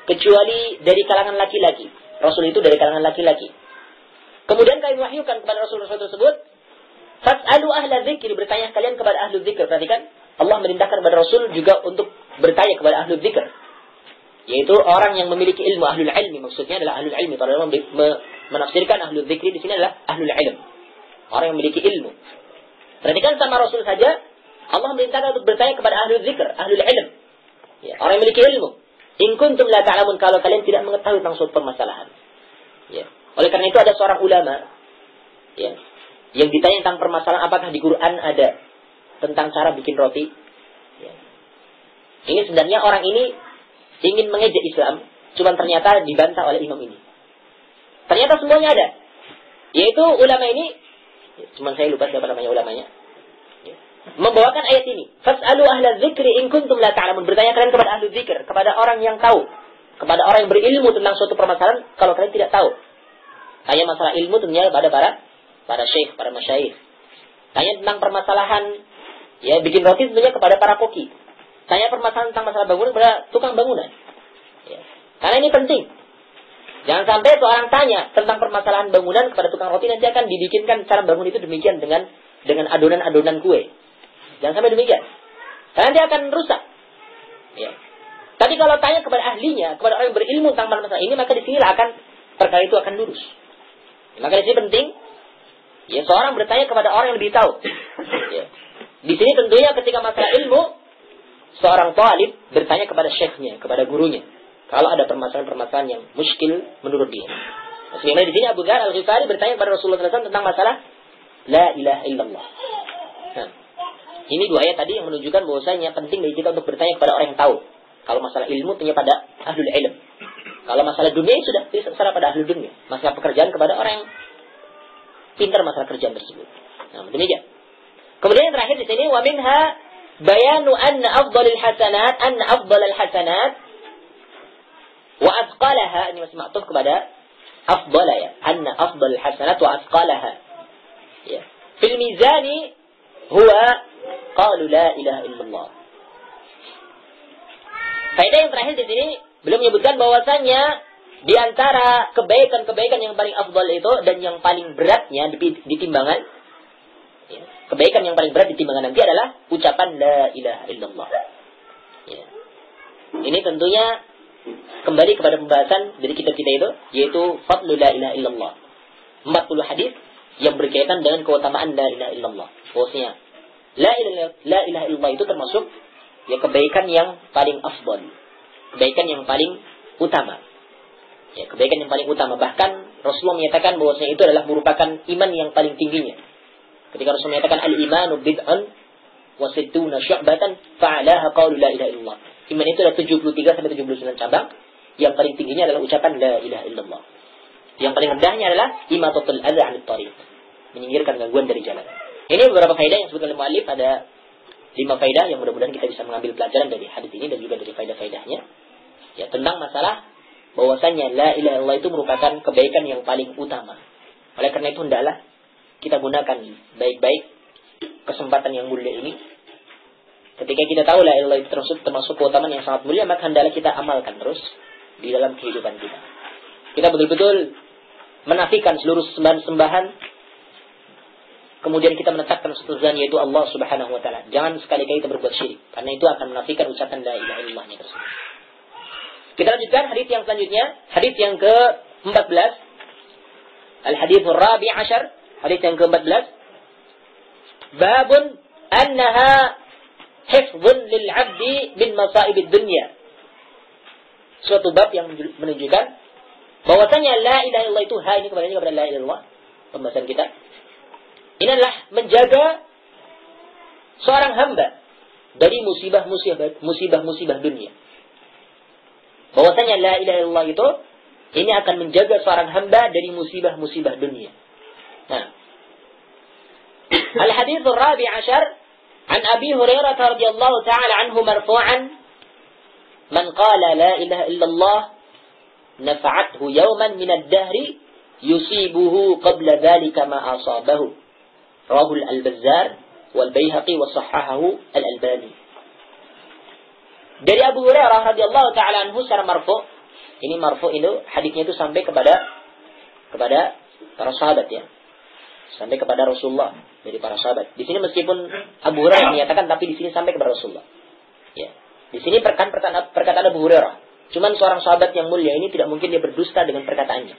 kecuali dari kalangan laki-laki. Rasul itu dari kalangan laki-laki. Kemudian kami wahyukan kepada Rasul-Rasul tersebut, fas'alu ahla dzikri, bertanya kalian kepada ahlu dzikir. Perhatikan, Allah merintahkan kepada Rasul juga untuk bertanya kepada ahlu dzikir, yaitu orang yang memiliki ilmu, ahlul ilmi. Maksudnya adalah ahlul ilmi. Para ulama menafsirkan ahlul dzikri di sini adalah ahlul ilm, orang yang memiliki ilmu. Perhatikan, sama Rasul saja Allah merintahkan untuk bertanya kepada ahlul dzikir, ahlul ilm, orang yang memiliki ilmu. In kuntum la ta'lamun, kalau kalian tidak mengetahui tentang suatu permasalahan. Oleh karena itu ada seorang ulama yang ditanya tentang permasalahan apakah di Quran ada tentang cara bikin roti. Ini sebenarnya orang ini ingin mengejek Islam, cuma ternyata dibantah oleh imam ini. Ternyata semuanya ada. Yaitu ulama ini, cuma saya lupa siapa namanya ulamanya, membawakan ayat ini. Fas'alu ahla dzikri in kuntum la ta'lamun. Bertanya kalian kepada ahli dzikir, kepada orang yang tahu, kepada orang yang berilmu tentang suatu permasalahan kalau kalian tidak tahu. Tanya masalah ilmu tentunya kepada para syekh, para masyayikh. Tanya tentang permasalahan bikin roti tentunya kepada para koki. Tanya permasalahan tentang masalah bangunan kepada tukang bangunan. Karena ini penting. Jangan sampai seorang tanya tentang permasalahan bangunan kepada tukang roti, nanti akan dibikinkan cara bangun itu demikian dengan adonan-adonan kue. Jangan sampai demikian. Karena nanti akan rusak. Tapi kalau tanya kepada ahlinya, kepada orang yang berilmu tentang masalah ini, maka di sinilah perkara itu akan lurus. Maka di sini penting, seorang bertanya kepada orang yang lebih tahu. Di sini tentunya ketika masalah ilmu, seorang talib bertanya kepada syekhnya, kepada gurunya, kalau ada permasalahan-permasalahan yang muskil menurut dia. Sehingga di sini Abu Dzar Al-Ghifari bertanya kepada Rasulullah SAW tentang masalah la ilaha illallah. Nah, ini dua ayat tadi yang menunjukkan bahwasanya penting bagi kita untuk bertanya kepada orang yang tahu. Kalau masalah ilmu tentunya pada ahlul ilm. Kalau masalah dunia sudah terserah pada ahlul dunia. Masalah pekerjaan kepada orang yang pintar masalah kerjaan tersebut. Nah, demikian. Kemudian yang terakhir di sini, wa minha bayanu anna afdalul hasanat wa athqalaha, ini masih maktub kepada afdala ya, anna afdal hasanat wa asqalaha. Ya. Fil mizani huwa qalu la ilaha illallah. Faedah yang terakhir di sini beliau menyebutkan bahwasanya di antara kebaikan-kebaikan yang paling afdal itu dan yang paling beratnya di timbangan, ya, kebaikan yang paling berat di timbangan nanti adalah ucapan la ilaha illallah. Ya. Ini tentunya kembali kepada pembahasan dari kitab kita itu, yaitu fadlu la ilaha illallah. 40 hadis yang berkaitan dengan keutamaan la ilaha illallah. Bahwasanya la ilaha illallah itu termasuk ya kebaikan yang paling afdal, kebaikan yang paling utama. Ya, kebaikan yang paling utama. Bahkan Rasulullah menyatakan bahwasanya itu adalah merupakan iman yang paling tingginya. Ketika Rasulullah menyatakan al-imanu bid'un wa sittuna syu'batan fa'alaha qaulu la ilaha illallah. Iman itu ada 73 sampai 79 cabang. Yang paling tingginya adalah ucapan la ilaha illallah. Yang paling rendahnya adalah imatatul adza 'anit thariq, menyingkirkan gangguan dari jalan. Ini beberapa faedah yang disebutkan oleh muallif, ada 5 faedah yang mudah-mudahan kita bisa mengambil pelajaran dari hadis ini dan juga dari faedah-faedahnya. Ya, tentang masalah bahwasanya la ilaha illallah itu merupakan kebaikan yang paling utama. Oleh karena itu hendaklah kita gunakan baik-baik kesempatan yang mulia ini. Ketika kita tahu la ilaha illallah itu termasuk keutamaan yang sangat mulia, maka hendaklah kita amalkan terus di dalam kehidupan kita. Kita betul-betul menafikan seluruh sembahan-sembahan, kemudian kita menetapkan satu zat, yaitu Allah Subhanahu wa taala. Jangan sekali-kali kita berbuat syirik, karena itu akan menafikan ucapan la ilaha illallahnya tersebut. Kita lanjutkan hadis yang selanjutnya, hadis yang ke-14. Al-haditsul rabi' ashar, hadis yang ke-14. Babun annaha hifdzun lil 'abdi min masaibid dunya. Suatu bab yang menunjukkan bahwasanya la ilaha illallah itu, ini kembali kepada la ilaha illallah, pembahasan kita. Ini adalah menjaga seorang hamba dari musibah-musibah dunia. Bahwasanya la ilaha illallah itu ini akan menjaga seorang hamba dari musibah-musibah dunia. Nah, al-haditsul rabi' ashar an Abi Hurairah radhiyallahu ta'ala anhu marfu'an, man qala la ilaha illallah nafa'athu yawman min ad-dahri yusibuhu qabla dhalika ma asabahu. Rawahu al-Bazzar wal Baihaqi wa sahhahahu al-Albani. Dari Abu Hurairah radhiyallahu ta'ala anhu secara marfu'. Ini marfu' itu hadisnya itu sampai kepada para sahabat ya. Sampai kepada Rasulullah dari para sahabat. Di sini meskipun Abu Hurairah menyatakan, tapi di sini sampai kepada Rasulullah. Ya. Di sini perkataan Abu Hurairah. Cuman seorang sahabat yang mulia ini tidak mungkin dia berdusta dengan perkataannya.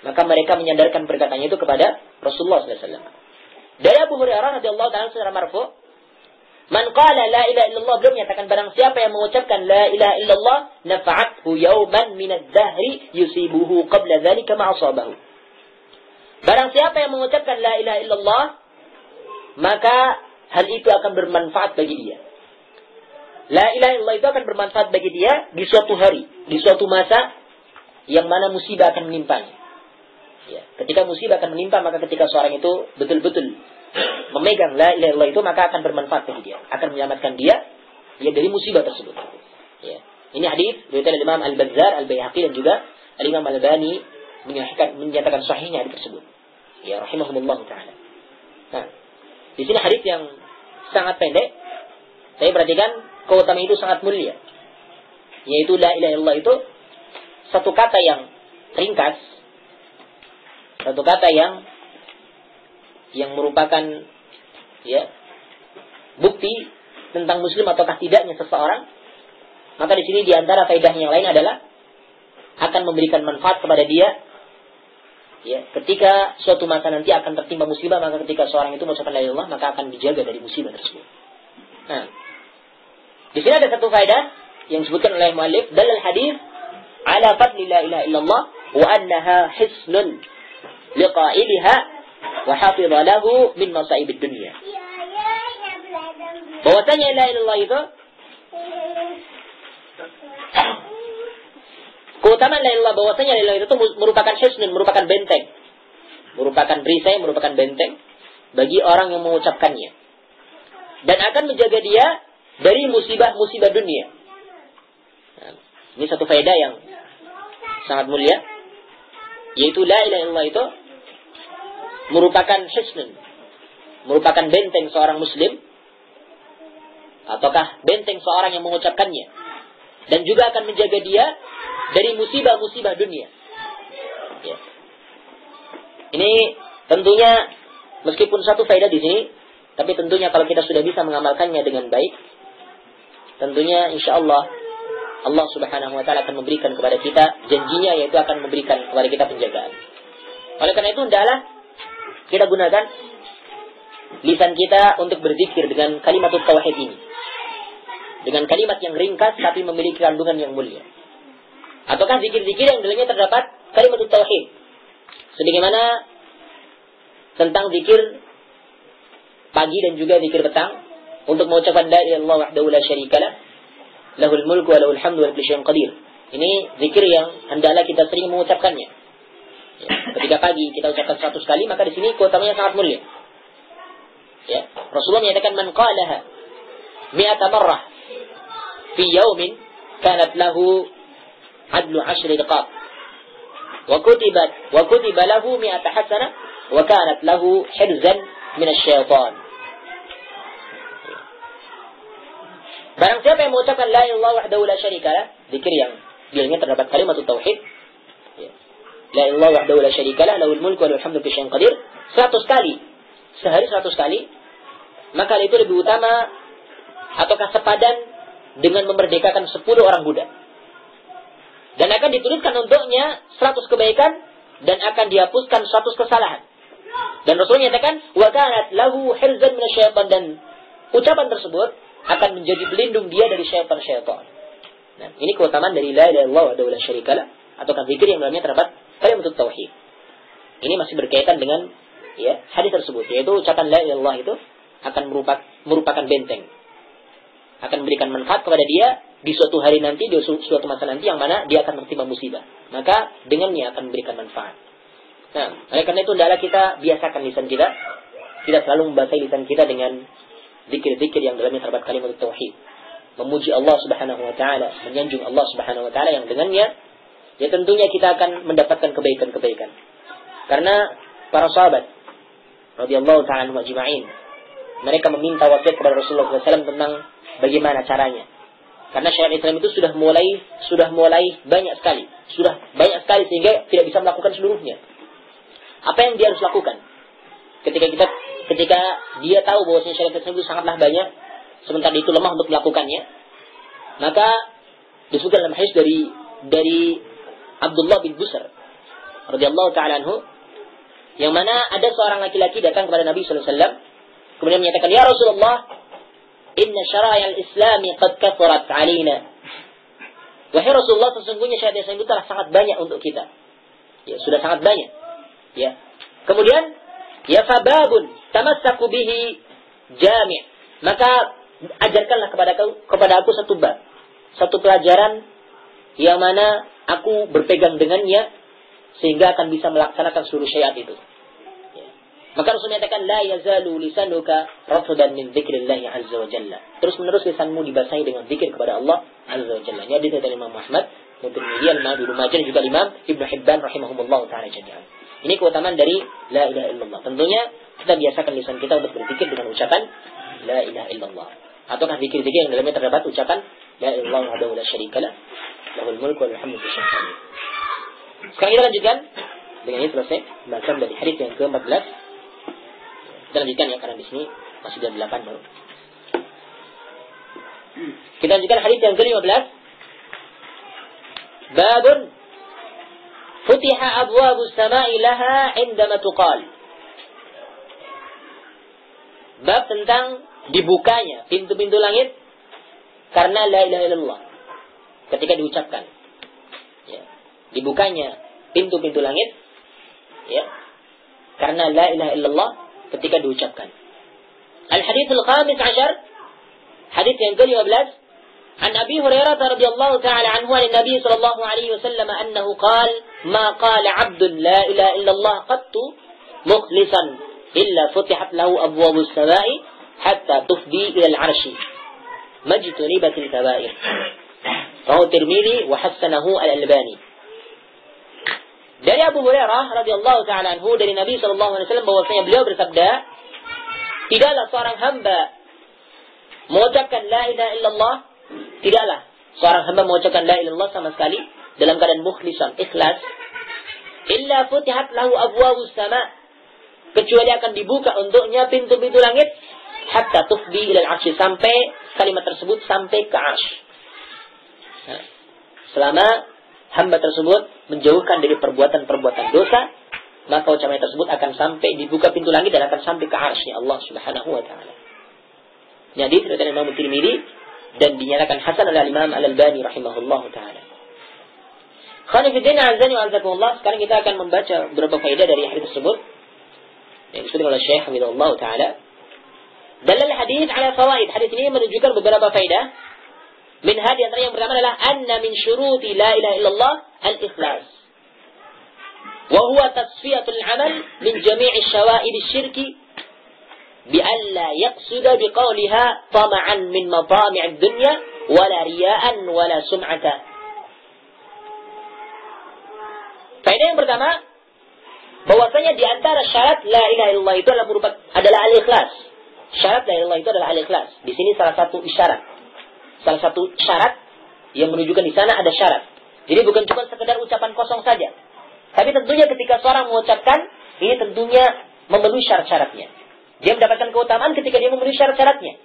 Maka mereka menyandarkan perkataannya itu kepada Rasulullah SAW. Dari Abu Hurairah radhiyallahu ta'ala secara marfu', man qala la ilaha illallah, belum menyatakan barang siapa yang mengucapkan la ilaha illallah nafa'athu yawman min ad-dahri yusibuhu qabla dhalika ma asabahu. Barang siapa yang mengucapkan la ilaha illallah, maka hal itu akan bermanfaat bagi dia. La ilaha illallah itu akan bermanfaat bagi dia di suatu hari, di suatu masa yang mana musibah akan menimpanya. Ya, ketika musibah akan menimpa, maka ketika seorang itu betul-betul memegang la ilaha illallah itu, maka akan bermanfaat bagi dia, akan menyelamatkan dia ya dari musibah tersebut. Ya. Ini hadis riwayat Imam Al-Bazzar, Al-Baihaqi dan juga Al-Imam Al-Albani menyatakan sahihnya hadis tersebut. Ya, rahimahumullah taala. Nah, di sini hadis yang sangat pendek, saya perhatikan keutamaan itu sangat mulia. Yaitu la ilaha illallah itu satu kata yang ringkas, satu kata yang merupakan ya bukti tentang muslim ataukah tidaknya seseorang. Maka di sini di antara faedah yang lain adalah akan memberikan manfaat kepada dia. Ya, ketika suatu masa nanti akan tertimpa musibah, maka ketika seorang itu mengucapkan la ilaha illallah, maka akan dijaga dari musibah tersebut. Nah, di sini ada satu faedah yang disebutkan oleh muallif, dalal hadis ala fadli la ilaha illallah wa annaha hisnun liqa'iliha wa hafidha lahu min masaibid dunya. Bahwasanya la ilaha illallah itu, keutamaan la ilaha illallah, bahwasanya la ilaha illallah itu merupakan hisnun, merupakan benteng, merupakan perisai, merupakan benteng bagi orang yang mengucapkannya, dan akan menjaga dia dari musibah-musibah dunia. Nah, ini satu faedah yang sangat mulia. Yaitu la ilaha illallah itu merupakan hisnun, merupakan benteng seorang muslim, ataukah benteng seorang yang mengucapkannya, dan juga akan menjaga dia dari musibah-musibah dunia. Ya. Ini tentunya meskipun satu faedah di sini, tapi tentunya kalau kita sudah bisa mengamalkannya dengan baik, tentunya insya Allah Allah Subhanahu wa taala akan memberikan kepada kita janjinya, yaitu akan memberikan kepada kita penjagaan. Oleh karena itu hendaklah kita gunakan lisan kita untuk berzikir dengan kalimat tauhid ini. Dengan kalimat yang ringkas tapi memiliki kandungan yang mulia. Ataukah zikir-zikir yang dalamnya terdapat kalimat tauhid. Sebagaimana tentang zikir pagi dan juga zikir petang untuk mengucapkan la ilaha illallah wahdahu la syarikalah lahul mulku wa lahul hamdu wa kullu syai'in qadir. Ini zikir yang hendaklah kita sering mengucapkannya. Ya, ketika pagi kita ucapkan 100 kali, maka di sini keutamanya sangat mulia. Ya, Rasulullah menyatakan man qalaha mi'ata marrah fi yawmin kanat lahu adlu 10 riqab wa kutiba lahu mi'ata hasanah wa kanat lahu hirzan min asy-syaitan. Barang siapa yang mengucapkan la ilaha illallah wahdahu la syarikalah, zikir yang dalamnya terdapat kalimat tauhid, ya. La ilaha illallah wahdahu la syarikalah lahul mulku wa lahul hamdu wa kullu syai'in qadir, 100 kali, sehari 100 kali, maka itu lebih utama ataukah sepadan dengan memerdekakan 10 orang budak. Dan akan dituliskan untuknya 100 kebaikan dan akan dihapuskan 100 kesalahan. Dan Rasulullah nyatakan wa kanat lahu hirzan minasyaitan, dan ucapan tersebut akan menjadi pelindung dia dari syaitan-syaitan. Nah, ini keutamaan dari la ilaha illallah wahdahu la syarikalah ataukah zikir yang dalamnya terdapat kalimat tauhid. Ini masih berkaitan dengan ya hadis tersebut, yaitu ucapan la ilaha illallah itu akan merupakan benteng, akan memberikan manfaat kepada dia di suatu hari nanti, di suatu masa nanti yang mana dia akan tertimpa musibah. Maka dengannya akan memberikan manfaat. Nah, oleh karena itu hendaklah kita biasakan lisan kita selalu membasahi lisan kita dengan zikir-zikir yang dalamnya terdapat kalimat tauhid, memuji Allah Subhanahu wa taala, menyanjung Allah Subhanahu wa taala, yang dengannya ya tentunya kita akan mendapatkan kebaikan-kebaikan. Karena para sahabat radhiyallahu taala anhum ajma'in, mereka meminta wasiat kepada Rasulullah SAW tentang bagaimana caranya. Karena syariat Islam itu sudah mulai banyak sekali sehingga tidak bisa melakukan seluruhnya. Apa yang dia harus lakukan? Ketika dia tahu bahwasanya syariat Islam itu sangatlah banyak, sementara itu lemah untuk melakukannya, maka disebutkan dalam hadis dari Abdullah bin Busr radhiyallahu taala anhu, yang mana ada seorang laki-laki datang kepada Nabi sallallahu alaihi wasallam kemudian menyatakan, "Ya Rasulullah, inna syara'il Islami qad kathurat 'alaina." Wahai Rasulullah, sesungguhnya syariat Islam itu telah sangat banyak untuk kita. Ya, sudah sangat banyak. Ya. Kemudian ya fababun tamassaku bihi jami', maka ajarkanlah kepada aku satu bab, satu pelajaran yang mana aku berpegang dengannya sehingga akan bisa melaksanakan seluruh syariat itu. Ya. Maka Rasul menyatakan la yazalu lisanuka ratban min dzikrillah azza wa jalla. Terus menerus lisanmu dibasahi dengan zikir kepada Allah azza wa jalla. Ini hadis dari Imam Ahmad, Tirmidzi, Al-Imam Ibnu Majah, juga Imam Ibnu Hibban rahimahumullah taala jami'an. Ini keutamaan dari la ilaha illallah. Tentunya kita biasakan lisan kita untuk berzikir dengan ucapan la ilaha illallah. Ataukah zikir-zikir yang dalamnya terdapat ucapan la ilaha illallah wahdahu la syarikalah lahul mulku wa lahul hamdu wa kullu syai'in qadir. Sekarang kita lanjutkan dengan ini selesai bahasan dari hadis yang ke-14. Kita lanjutkan ya, karena di sini masih jam 8 baru. Kita lanjutkan hadis yang ke-15. Babun futiha abwabus sama'i laha 'indama tuqal. Bab tentang dibukanya pintu-pintu langit karena la ilaha illallah ketika diucapkan. Ya. Dibukanya pintu-pintu langit ya karena la ilaha illallah ketika diucapkan. Al-hadits al-khamis 'ashar, hadits yang ke-15. عن أبي هريرة رضي الله تعالى عنه عن النبي صلى الله عليه وسلم أنه قال ما قال عبد لا إله إلا الله قط مخلصا إلا فتحت له أبواب السماء حتى تفضي إلى العرش ما اجتنبت الكبائر. رواه الترمذي وحسنه الألباني. Dari Abu Hurairah radhiyallahu taala anhu dari Nabi sallallahu alaihi wasallam bahwasanya beliau bersabda, tidaklah seorang hamba mengucapkan la ilaha illallah, tidaklah seorang hamba mengucapkan la ilaha illallah sama sekali dalam keadaan mukhlishan, ikhlas, illa futihat lahu abwabus sama, kecuali akan dibuka untuknya pintu-pintu langit hatta tufdi ila al-'arsy, sampai kalimat tersebut sampai ke 'arsy. Selama hamba tersebut menjauhkan dari perbuatan-perbuatan dosa, maka ucapan tersebut akan sampai dibuka pintu langit dan akan sampai ke 'arsy Allah Subhanahu wa taala. Jadi diriwayatkan Imam Tirmidzi dan dinyatakan hasan oleh Imam Al-Albani rahimahullahu taala. Khonifidin azani wa azakumullah, sekarang kita akan membaca beberapa faedah dari hadis tersebut yang disebutkan oleh Syekh Hafizahullah taala. Dalal hadis ala fawaid. Hadis ini menunjukkan beberapa faedah. Min hadi antara yang pertama adalah anna min syuruti la ilaha illallah al-ikhlas. Wa huwa tasfiyatul amal min jami'i syawa'ib asy-syirki bi alla yaqsuda bi qawliha tama'an min matami'id dunya wala riya'an wala sum'ata. Faedah yang pertama, bahwasanya di antara syarat la ilaha illallah itu adalah al-ikhlas. Syarat la ilaha illallah itu adalah al-ikhlas. Di sini salah satu isyarat. Salah satu syarat yang menunjukkan di sana ada syarat. Jadi bukan cuma sekedar ucapan kosong saja. Tapi tentunya ketika seorang mengucapkan, ini tentunya memenuhi syarat-syaratnya. Dia mendapatkan keutamaan ketika dia memenuhi syarat-syaratnya.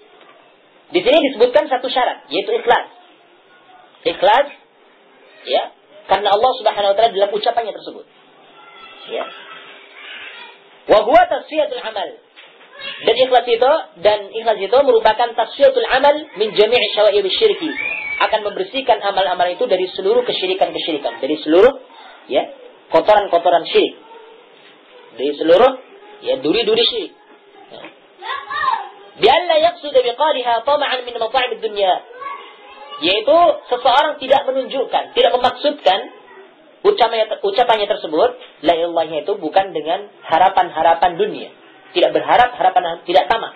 Di sini disebutkan satu syarat, yaitu ikhlas. Ikhlas, ya, karena Allah Subhanahu wa taala dalam ucapannya tersebut. Ya. Wa huwa tasfiyatul amal. Dan ikhlas itu merupakan tasfiyatul amal min jami' syawa'ib syirki, akan membersihkan amal-amal itu dari seluruh kesyirikan-kesyirikan, dari seluruh ya kotoran-kotoran syirik, dari seluruh ya duri-duri syirik. Bi alla yaqsud bi qaliha tama'an min mata'ib dunya, yaitu seseorang tidak menunjukkan, tidak memaksudkan ucapannya tersebut la ilahnya itu bukan dengan harapan-harapan dunia. Tidak berharap harapan, tidak tamak,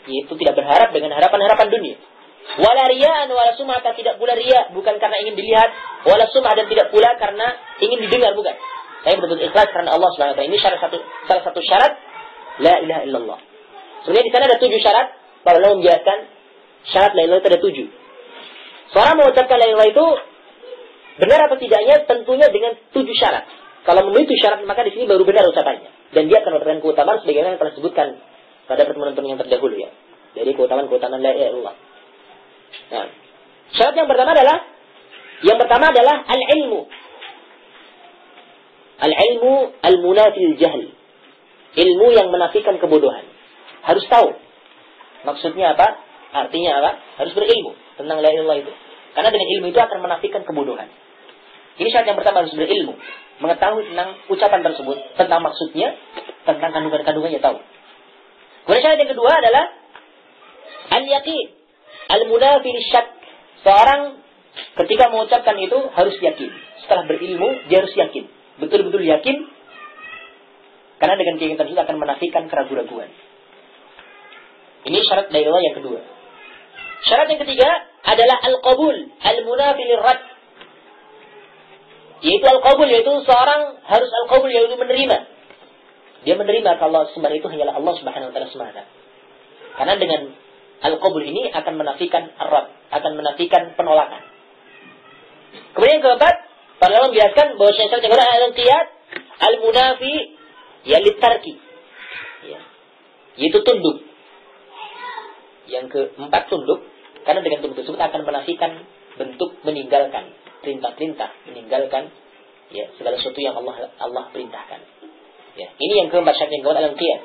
yaitu tidak berharap dengan harapan-harapan dunia. Wala riya'an wala sum'ata, tidak pula riya, bukan karena ingin dilihat, wala sum'ah, dan tidak pula karena ingin didengar, bukan. Saya betul-betul ikhlas karena Allah Subhanahu wa taala. Ini salah satu syarat la ilaha illallah. Sebenarnya di sana ada 7 syarat. Para ulama menjelaskan syarat la ilaha itu ada 7. Seorang mengucapkan la ilaha itu benar atau tidaknya tentunya dengan 7 syarat. Kalau memenuhi 7 syarat, maka di sini baru benar ucapannya. Dan dia akan mendapatkan keutamaan sebagaimana yang telah disebutkan pada pertemuan yang terdahulu ya. Jadi keutamaan-keutamaan la ilaha illallah. Nah, syarat yang pertama adalah al-ilmu. Al-ilmu al-munafil jahl. Ilmu yang menafikan kebodohan. Harus tahu. Maksudnya apa? Artinya apa? Harus berilmu tentang la ilaha illallah itu. Karena dengan ilmu itu akan menafikan kebodohan. Ini syarat yang pertama, harus berilmu, mengetahui tentang ucapan tersebut, tentang maksudnya, tentang kandungan-kandungannya, tahu. Kemudian syarat yang kedua adalah al-yaqin, al-munafi lisyak. Seorang ketika mengucapkan itu harus yakin. Setelah berilmu, dia harus yakin, betul-betul yakin, karena dengan keyakinan tersebut akan menafikan keraguan-raguan. Ini syarat la ilaha illallah yang kedua. Syarat yang ketiga adalah al-qabul, al-munafi lirrad. Yaitu al-qabul, yaitu seorang harus al-qabul, yaitu menerima. Dia menerima kalau sembahan itu hanyalah Allah Subhanahu wa taala semata. Karena dengan al-qabul ini akan menafikan ar-rad, akan menafikan penolakan. Kemudian yang keempat, para ulama menjelaskan bahwa syarat yang kedua adalah al-qiyad al-munafi ya litarki. Ya. Yaitu tunduk. Yang keempat tunduk, karena dengan tunduk tersebut akan menafikan bentuk meninggalkan perintah-perintah, meninggalkan ya segala sesuatu yang Allah perintahkan. Ya, ini yang keempat, syarat yang keempat al-qiyad.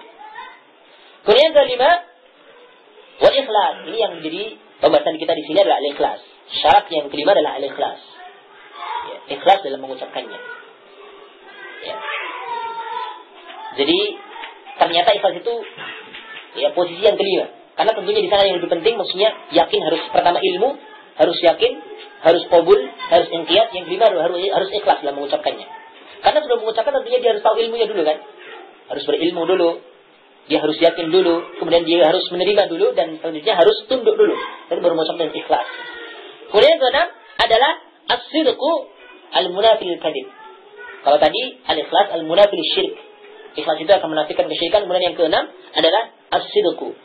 Kemudian yang kelima, wal ikhlas. Ini yang menjadi pembahasan kita di sini adalah al-ikhlas. Syarat yang kelima adalah al-ikhlas. Ya, ikhlas dalam mengucapkannya. Ya. Jadi ternyata ikhlas itu ya posisi yang kelima. Karena tentunya di sana yang lebih penting, maksudnya yakin, harus pertama ilmu, harus yakin, harus qabul, harus inqiyad, yang kelima harus ikhlas dalam mengucapkannya. Karena sudah mengucapkan tentunya dia harus tahu ilmunya dulu kan. Harus berilmu dulu, dia harus yakin dulu, kemudian dia harus menerima dulu, dan selanjutnya harus tunduk dulu. Lalu baru mengucapkan ikhlas. Kemudian yang keenam adalah as-sidqu al-munafil kadhib. Kalau tadi al-ikhlas al-munafil syirik. Ikhlas itu akan menafikan kesyirikan. Kemudian yang keenam adalah as-sidqu.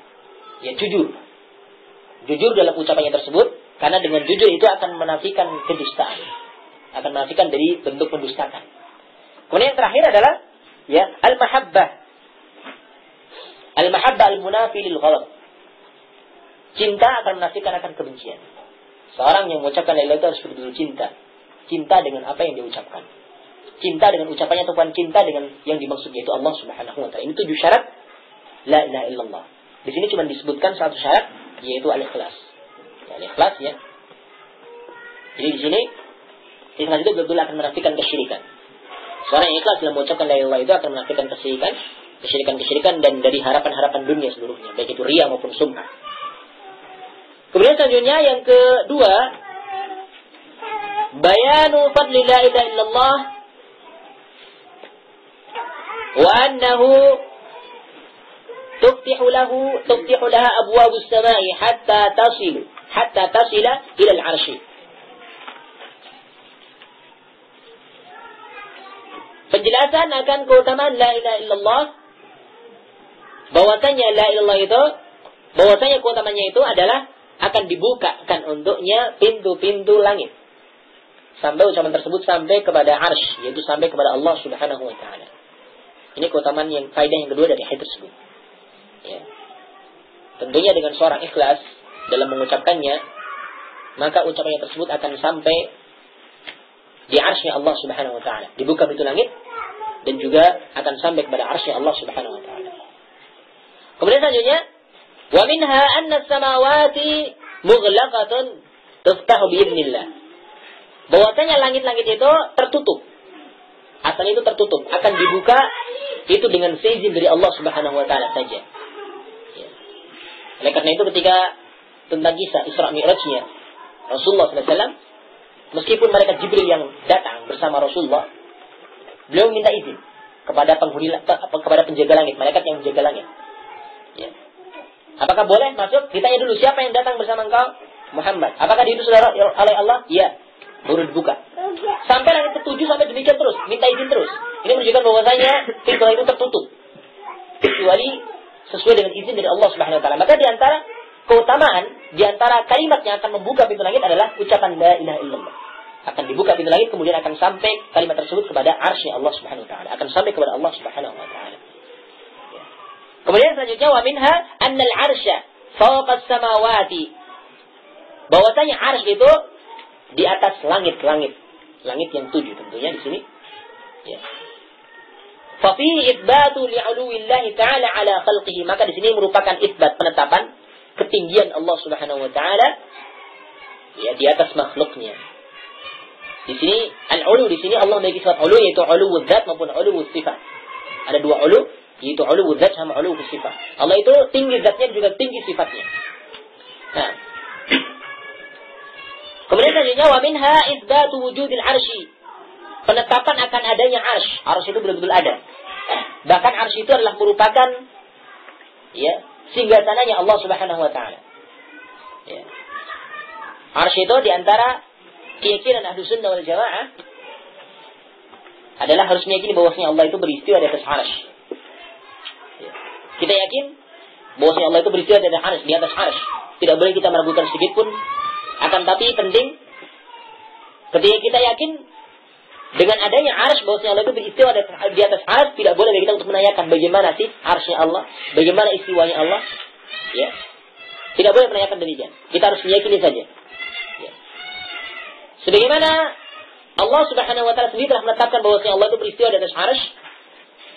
Ya, jujur. Jujur dalam ucapannya tersebut, karena dengan jujur itu akan menafikan kedustaan. Akan menafikan dari bentuk pendustaan. Kemudian yang terakhir adalah ya, al-mahabbah. Al-mahabbah al-munafilil ghadab. Cinta akan menafikan akan kebencian. Seorang yang mengucapkan la ilaha illallah harus betul-betul cinta. Cinta dengan apa yang dia ucapkan. Cinta dengan ucapannya ataupun cinta dengan yang dimaksud, yaitu Allah Subhanahu wa taala. Ini 7 syarat la ilaha illallah. Di sini cuma disebutkan satu syarat, yaitu al-ikhlas. Ya, al-ikhlas ya. Jadi di sini ikhlas itu betul-betul akan menafikan kesyirikan. Seorang yang ikhlas dalam mengucapkan la ilaha illallah itu akan menafikan kesyirikan dan dari harapan-harapan dunia seluruhnya, baik itu riya maupun sum'ah. Kemudian selanjutnya yang kedua, bayanu fadli la ilaha illallah wa annahu tuftihu laha abwabus samai hatta tasila ila al-'arsy. Penjelasan akan keutamaan la ilaha illallah, bahwasanya la ilaha illallah itu, bahwasanya keutamaannya itu adalah akan dibukakan untuknya pintu-pintu langit. Sampai ucapan tersebut sampai kepada arsy, yaitu sampai kepada Allah Subhanahu wa taala. Ini keutamaan yang faedah yang kedua dari hadis tersebut. Ya. Tentunya dengan seorang ikhlas dalam mengucapkannya, maka ucapannya tersebut akan sampai di arsy Allah Subhanahu wa taala. Dibuka pintu langit dan juga akan sampai kepada arsy Allah Subhanahu wa taala. Kemudian selanjutnya, wa minha anna as-samawati mughlaqatun tuftahu bi idznillah. Bahwasanya langit-langit itu tertutup. Asalnya itu tertutup, akan dibuka itu dengan seizin dari Allah Subhanahu wa taala saja. Ya. Oleh karena itu ketika tentang kisah Isra Mi'rajnya Rasulullah sallallahu alaihi wasallam, meskipun mereka Jibril yang datang bersama Rasulullah, beliau minta izin kepada kepada penjaga langit, malaikat yang menjaga langit. Ya. Apakah boleh masuk? Ditanya dulu, siapa yang datang bersama engkau? Muhammad. Apakah diutus oleh Allah? Iya. Baru dibuka. Sampai langit ke-7 sampai demikian terus, minta izin terus. Ini menunjukkan bahwasanya pintu itu tertutup, kecuali sesuai dengan izin dari Allah Subhanahu wa taala. Maka di antara keutamaan, di antara kalimat yang akan membuka pintu langit adalah ucapan la ilaha illallah. Akan dibuka pintu langit, kemudian akan sampai kalimat tersebut kepada arsy Allah Subhanahu wa taala. Akan sampai kepada Allah Subhanahu wa taala. Ya. Kemudian selanjutnya, wa minha annal arsya fawqa as-samawati. Bahwasanya arsy itu di atas langit-langit. Langit yang 7 tentunya di sini. Ya. Fa fihi itsbatu li'uluwillahi ta'ala 'ala khalqihi. Maka di sini merupakan isbat, penetapan ketinggian Allah Subhanahu wa taala ya di atas makhluknya. Di sini al-ulu, di sini Allah memiliki sifat ulu, yaitu uluwuz zat maupun uluwuz sifat. Ada dua ulu, yaitu uluwuz zat sama uluwuz sifat. Allah itu tinggi zatnya juga tinggi sifatnya. Nah. Kemudian selanjutnya, wa minha itsbatu wujudil arsy. Penetapan akan adanya arsy. Arsy itu betul-betul ada. Bahkan arsy itu adalah merupakan ya, singgasananya Allah Subhanahu wa taala. Ya. Arsy itu di antara keyakinan Ahlus Sunnah wal Jamaah adalah harus meyakini bahwasanya Allah itu beristiwa di atas arsy. Ya. Kita yakin bahwasanya Allah itu beristiwa di atas arsy. Tidak boleh kita meragukan sedikit pun. Akan tapi penting ketika kita yakin dengan adanya arsy bahwasanya Allah itu beristiwa di atas arsy, tidak boleh bagi kita untuk menanyakan bagaimana sih arsy Allah, bagaimana istiwanya Allah. Ya. Tidak boleh menanyakan demikian. Kita harus meyakini saja. Ya. Sebagaimana Allah Subhanahu wa taala sendiri telah menetapkan bahwasanya Allah itu beristiwa di atas arsy,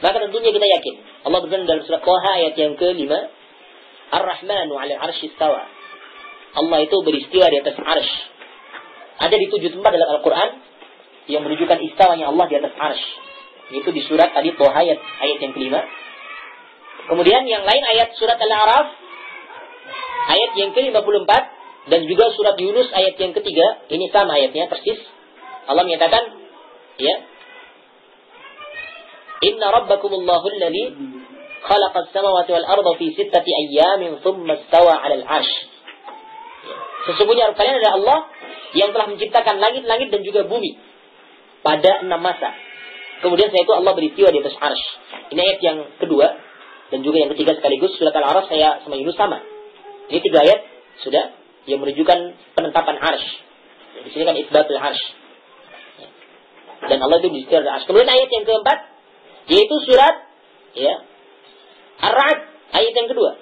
maka tentunya kita yakin. Allah berfirman dalam surah Taha ayat yang ke-5, Ar-Rahmanu 'alal 'arsy istawa. Allah itu beristiwa di atas arsy. Ada di 7 tempat dalam Al-Quran yang menunjukkan istawanya Allah di atas arsy. Itu di surat tadi Taha ayat yang ke-5. Kemudian yang lain ayat surat Al-A'raf ayat yang ke-54 dan juga surat Yunus ayat yang ke-3. Ini sama ayatnya persis. Allah menyatakan, ya, Inna rabbakumullahu alladhi khalaqas samawati wal arda fi 6 ayyamin thumma istawa 'alal 'arsy. Sesungguhnya kalian adalah Allah yang telah menciptakan langit-langit dan juga bumi pada 6 masa. Kemudian setelah itu Allah beristiwa di atas arsy. Ini ayat yang kedua dan juga yang ketiga sekaligus. Surat Al-A'raf saya sama Yunus sama. Ini 3 ayat sudah yang menunjukkan penetapan arsy. Di sini kan itsbatul arsy. Dan Allah itu beristiwa di arsy. Kemudian ayat yang keempat yaitu surat Ar-Ra'd ayat yang kedua.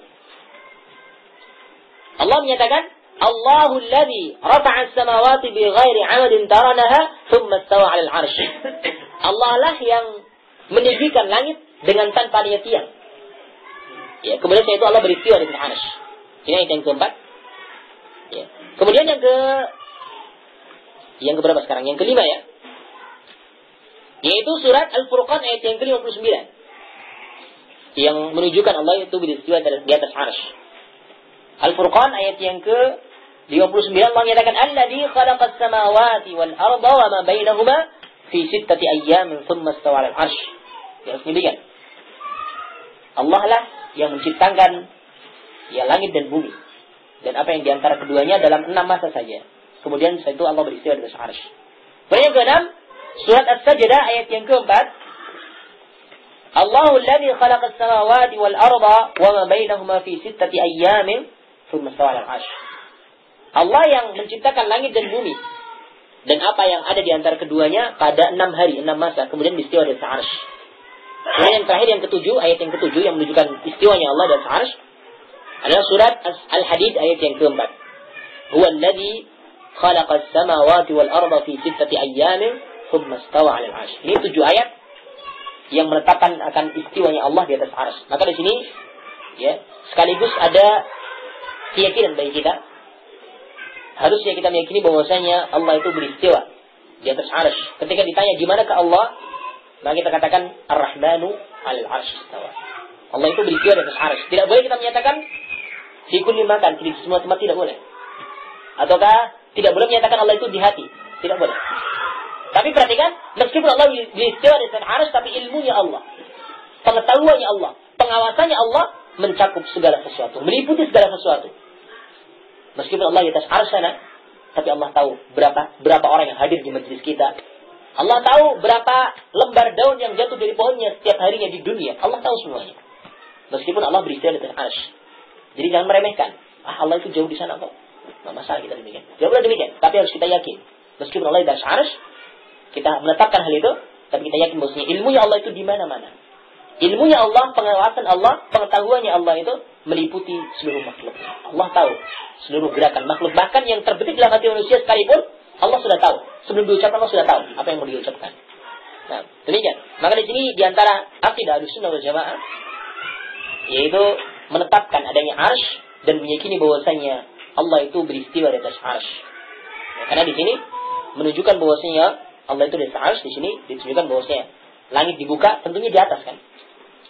Allah menyatakan Allahul ladzi rafa'a as-samawati bighairi 'amadin taranaha thumma istawa 'alal 'arsy. Allah lah yang meninggikan langit dengan tanpa adanya tiang. Ya, kemudian setelah itu Allah beristiwa di atas arsy. Ini ayat yang keempat. Ya. Kemudian yang keberapa sekarang? Yang kelima ya. Yaitu surat Al-Furqan ayat yang ke-59. Yang menunjukkan Allah itu beristiwa di atas arsy. Al-Furqan ayat yang ke-59 Allah menyatakan alladzi khalaqas samawati wal arda wa ma bainahuma fi 6 ayyamin thumma istawa 'alal 'arsy. Ya, demikian. Allah lah yang menciptakan langit dan bumi dan apa yang di antara keduanya dalam 6 masa saja. Kemudian setelah itu Allah beristiwa di atas arsy. Kemudian yang ke-6 surat As-Sajdah ayat yang ke-4 Allahul ladzi khalaqas samawati wal arda wa ma bainahuma fi 6 ayyamin thumma istawa 'alal 'arsy. Allah yang menciptakan langit dan bumi dan apa yang ada di antara keduanya pada 6 hari, 6 masa, kemudian beristiwa di atas arsy. Kemudian yang terakhir yang ke-7, ayat yang ke-7 yang menunjukkan istiwanya Allah di atas arsy adalah surat Al-Hadid ayat yang ke-4. Huwa alladzi khalaqas samawati wal arda fi 6 ayyamin thumma istawa 'alal 'arsy. Ini 7 ayat yang menetapkan akan istiwanya Allah di atas arsy. Maka di sini sekaligus ada keyakinan bagi kita. Harusnya kita meyakini bahwasanya Allah itu beristiwa di atas arsy. Ketika ditanya di manakah Allah, maka kita katakan Ar-Rahmanu 'alal 'arsy istawa. Allah itu beristiwa di atas arsy. Tidak boleh kita menyatakan fi kulli makan, di semua tempat, tidak boleh. Ataukah tidak boleh menyatakan Allah itu di hati, tidak boleh. Tapi perhatikan, meskipun Allah beristiwa di atas arsy, tapi ilmunya Allah, pengetahuannya Allah, pengawasannya Allah mencakup segala sesuatu, meliputi segala sesuatu. Meskipun Allah di atas arsy sana, tapi Allah tahu berapa orang yang hadir di majelis kita. Allah tahu berapa lembar daun yang jatuh dari pohonnya setiap harinya di dunia. Allah tahu semuanya. Meskipun Allah beristiwa di atas arsy. Jadi jangan meremehkan. Allah itu jauh di sana kok. Nggak masalah kita demikian. Jauhlah demikian. Tapi harus kita yakin. Meskipun Allah di atas arsy, kita menetapkan hal itu, tapi kita yakin bahwasanya ilmunya Allah itu di mana-mana. Ilmunya Allah, pengawasan Allah, pengetahuannya Allah itu meliputi seluruh makhluk. Allah tahu seluruh gerakan makhluk, bahkan yang terbetik dalam hati manusia sekalipun Allah sudah tahu. Sebelum diucapkan Allah sudah tahu apa yang mau diucapkan. Nah, demikian. Maka di sini di antara akidah Ahlussunnah wal Jamaah yaitu menetapkan adanya arsy dan meyakini bahwasanya Allah itu beristiwa di atas arsy. Karena di sini menunjukkan bahwasanya Allah itu di atas arsy, di sini ditunjukkan bahwasanya langit dibuka, tentunya di atas kan.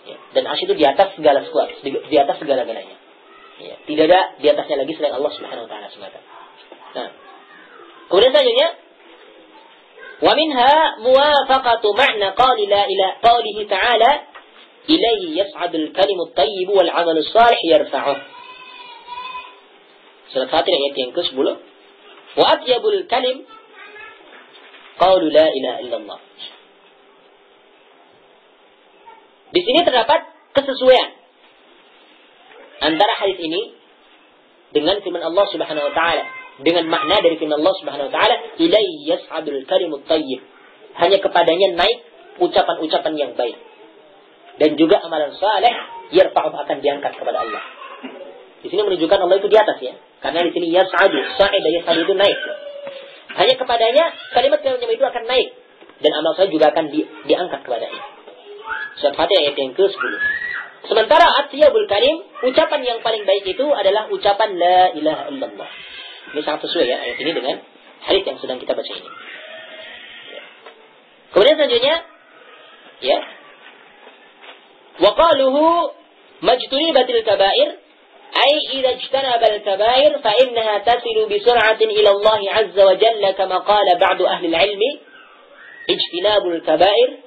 Dan arsy itu di atas segala sesuatu, di atas segala-galanya. Tidak ada di atasnya lagi selain Allah Subhanahu wa taala semata. Nah, kemudian selanjutnya wa minha muwafaqatu ma'na qawlihi ta'ala ilaihi yas'adul kalimut thayyib wal 'amalus salih yarfa'uh. Surat Fatir ayat yang ke-10. Wa atyabul kalim qawlu la ilaha illallah. Di sini terdapat kesesuaian antara hadis ini dengan firman Allah Subhanahu wa taala, dengan makna dari firman Allah Subhanahu wa taala, ilaihi yas'adul kalimut thayyib. Hanya kepadanya naik ucapan-ucapan yang baik. Dan juga amalan saleh yarfa'u akan diangkat kepada Allah. Di sini menunjukkan Allah itu di atas ya. Karena di sini yas'adu, sa'ida yas'adu itu naik. Hanya kepadanya kalimat-kalimat itu akan naik dan amal saleh juga akan diangkat kepadanya. Surat Fatihah ayat yang ke-10. Sementara atyabul kalim, ucapan yang paling baik itu adalah ucapan la ilaha illallah. Ini sangat sesuai ya ayat ini dengan hadis yang sedang kita baca ini. Kemudian selanjutnya ya. Wa qaluhu majtunibatil kaba'ir ay idza ijtanabal kaba'ir fa innaha tasilu bi sur'atin ila Allah 'azza wa jalla kama qala ba'du ahli al-'ilmi ijtinabul kaba'ir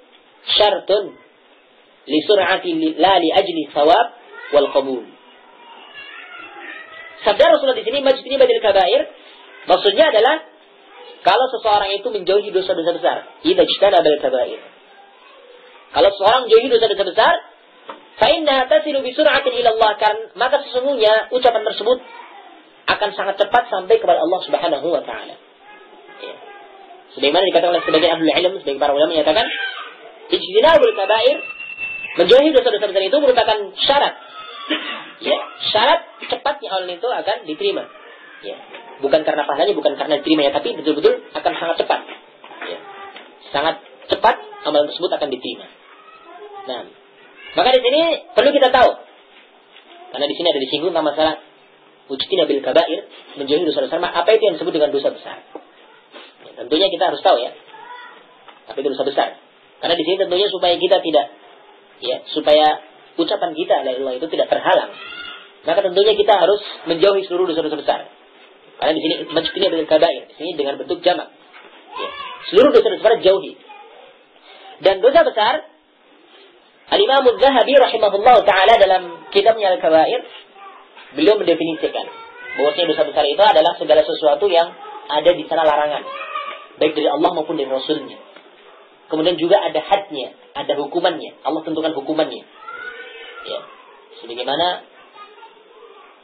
syartun li sur'ati la li ajli thawab wal qabul. Sabda Rasulullah di sini majtunibatil kaba'ir maksudnya adalah Kalau seseorang itu menjauhi dosa-dosa besar, idza ijtanaba al-kaba'ir. Kalau seseorang menjauhi dosa-dosa besar, fa inna tasilu bi sur'atin ila Allah, maka sesungguhnya ucapan tersebut akan sangat cepat sampai kepada Allah Subhanahu wa taala. Ya. Sebagaimana dikatakan oleh sebagian ahli ilmu, sebagian para ulama menyatakan, ijtinabul kaba'ir, menjauhi dosa-dosa besar itu merupakan syarat. Ya, syarat cepatnya amalan itu akan diterima. Ya. Bukan karena pahalanya, bukan karena diterimanya, tapi betul-betul akan sangat cepat. Ya. Sangat cepat amalan tersebut akan diterima. Nah, maka di sini perlu kita tahu, karena di sini ada disinggung tentang masalah ujtinabil kaba'ir, menjauhi dosa besar. Apa itu yang disebut dengan dosa besar? Ya, tentunya kita harus tahu ya, apa itu dosa besar. Karena di sini tentunya supaya kita tidak, ya, supaya ucapan kita la ilaha illallah itu tidak terhalang, maka tentunya kita harus menjauhi seluruh dosa-dosa besar. Karena di sini ujtinabil kaba'ir, di sini dengan bentuk jamak. Ya, seluruh dosa-dosa besar jauhi. Dan dosa besar, Al-Imam Az-Zahabi rahimahullah ta'ala dalam kitabnya Al-Kabair, beliau mendefinisikan bahwasanya dosa besar itu adalah segala sesuatu yang ada di sana larangan, baik dari Allah maupun dari Rasulnya. Kemudian juga ada hadnya, ada hukumannya. Allah tentukan hukumannya. Ya. Sebagaimana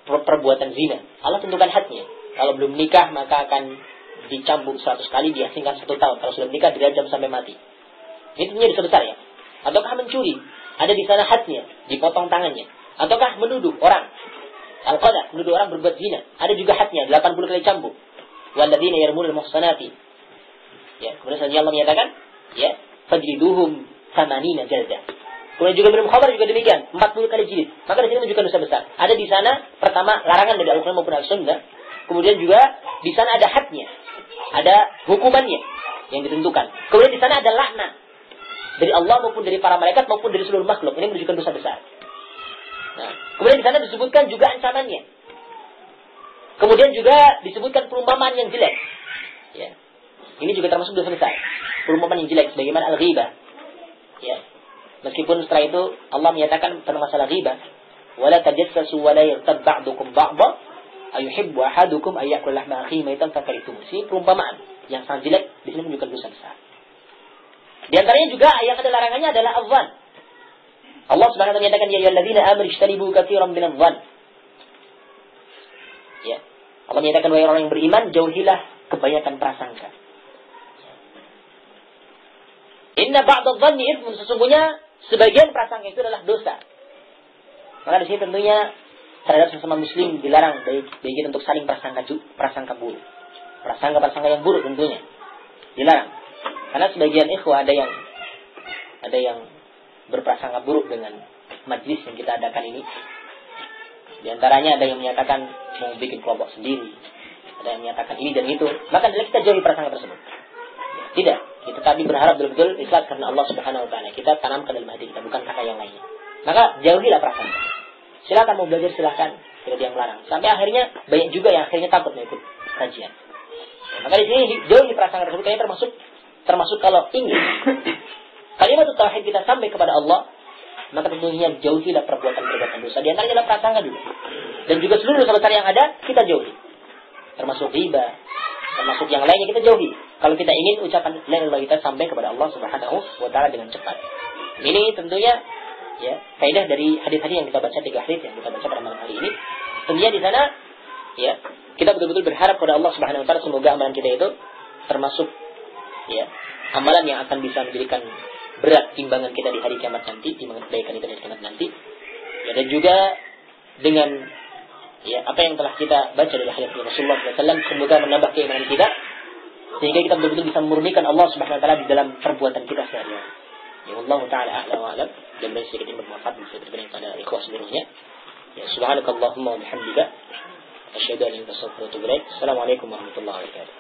perbuatan zina, Allah tentukan hadnya. Kalau belum menikah maka akan dicambuk 100 kali, diasingkan 1 tahun. Kalau sudah menikah dirajam sampai mati. Ini tentunya dosa besar ya. Ataukah mencuri, ada di sana hadnya, dipotong tangannya. Ataukah menuduh orang, al-qadha, menuduh orang berbuat zina, ada juga hadnya, 80 kali cambuk. Walladzina yarmul muhsanati. Ya, kemudian selanjutnya Allah menyatakan, ya, fajliduhum 80 jaldah. Kemudian juga minum khamar juga demikian, 40 kali jilid. Maka di sini menunjukkan dosa besar. Ada di sana pertama larangan dari Al-Qur'an maupun As-Sunnah. Kemudian juga di sana ada hadnya, ada hukumannya yang ditentukan. Kemudian di sana ada laknat dari Allah maupun dari para malaikat maupun dari seluruh makhluk. Ini menunjukkan dosa besar. Nah, kemudian di sana disebutkan juga ancamannya. Kemudian juga disebutkan perumpamaan yang jelek. Ya. Ini juga termasuk dosa besar. Perumpamaan yang jelek sebagaimana al-ghibah. Ya. Meskipun setelah itu Allah menyatakan tentang masalah ghibah, wala tajassasu wala yartab ba'dukum ba'dha ayuhibbu ahadukum ayyakul lahma akhihi maitan fakaritum. Ini perumpamaan yang sangat jelek, di sini menunjukkan dosa besar. Di antaranya juga yang ada larangannya adalah az-zan. Allah Subhanahu wa taala menyatakan ya ayyuhalladzina amanu ijtanibu katsiran minadh-dhann. Ya. Allah menyatakan wahai orang yang beriman, jauhilah kebanyakan prasangka. Inna ba'dadh-dhanni itsmun, sesungguhnya sebagian prasangka itu adalah dosa. Maka di sini tentunya terhadap sesama muslim dilarang bagi untuk saling prasangka buruk. Prasangka yang buruk tentunya dilarang. Karena sebagian ikhwah ada yang berprasangka buruk dengan majlis yang kita adakan ini. Di antaranya ada yang menyatakan mau bikin kelompok sendiri, ada yang menyatakan ini dan itu. Maka kita jauhi prasangka tersebut. Tidak, kita tadi berharap betul-betul ikhlas karena Allah Subhanahu wa taala. Kita tanamkan dalam hati kita, bukan karena yang lainnya. Maka jauhilah prasangka. Silakan mau belajar, silakan, tidak ada yang melarang. Sampai akhirnya banyak juga yang akhirnya takut mengikut kajian. Maka di sini jauhi prasangka tersebut, kayaknya termasuk kalau ingin kalimat tauhid kita sampai kepada Allah, maka tentunya jauhilah perbuatan-perbuatan dosa. Di antaranya adalah prasangka juga. Dan juga seluruh dosa besar yang ada kita jauhi. Termasuk riba, termasuk yang lainnya kita jauhi. Kalau kita ingin ucapan la ilaha illallah kita sampai kepada Allah Subhanahu wa taala dengan cepat. Ini tentunya ya faedah dari hadis-hadis yang kita baca, 3 hadis yang kita baca pada malam hari ini. Tentunya di sana ya kita betul-betul berharap kepada Allah Subhanahu wa taala semoga amalan kita itu termasuk ya amalan yang akan bisa menjadikan berat timbangan kita di hari kiamat nanti, timbangan kebaikan kita di hari kiamat nanti. Ya, dan juga dengan ya apa yang telah kita baca dari hadis Rasulullah SAW, semoga menambah keimanan kita sehingga kita betul-betul bisa memurnikan Allah Subhanahu wa taala di dalam perbuatan kita sehari-hari. Ya Allah taala a'lam wa a'lam. Dan sedikit ini bermanfaat bisa diberikan pada ikhwah seluruhnya. Ya subhanakallahumma wa bihamdika asyhadu an la ilaha illa anta astaghfiruka wa atubu ilaik. Assalamualaikum warahmatullahi wabarakatuh.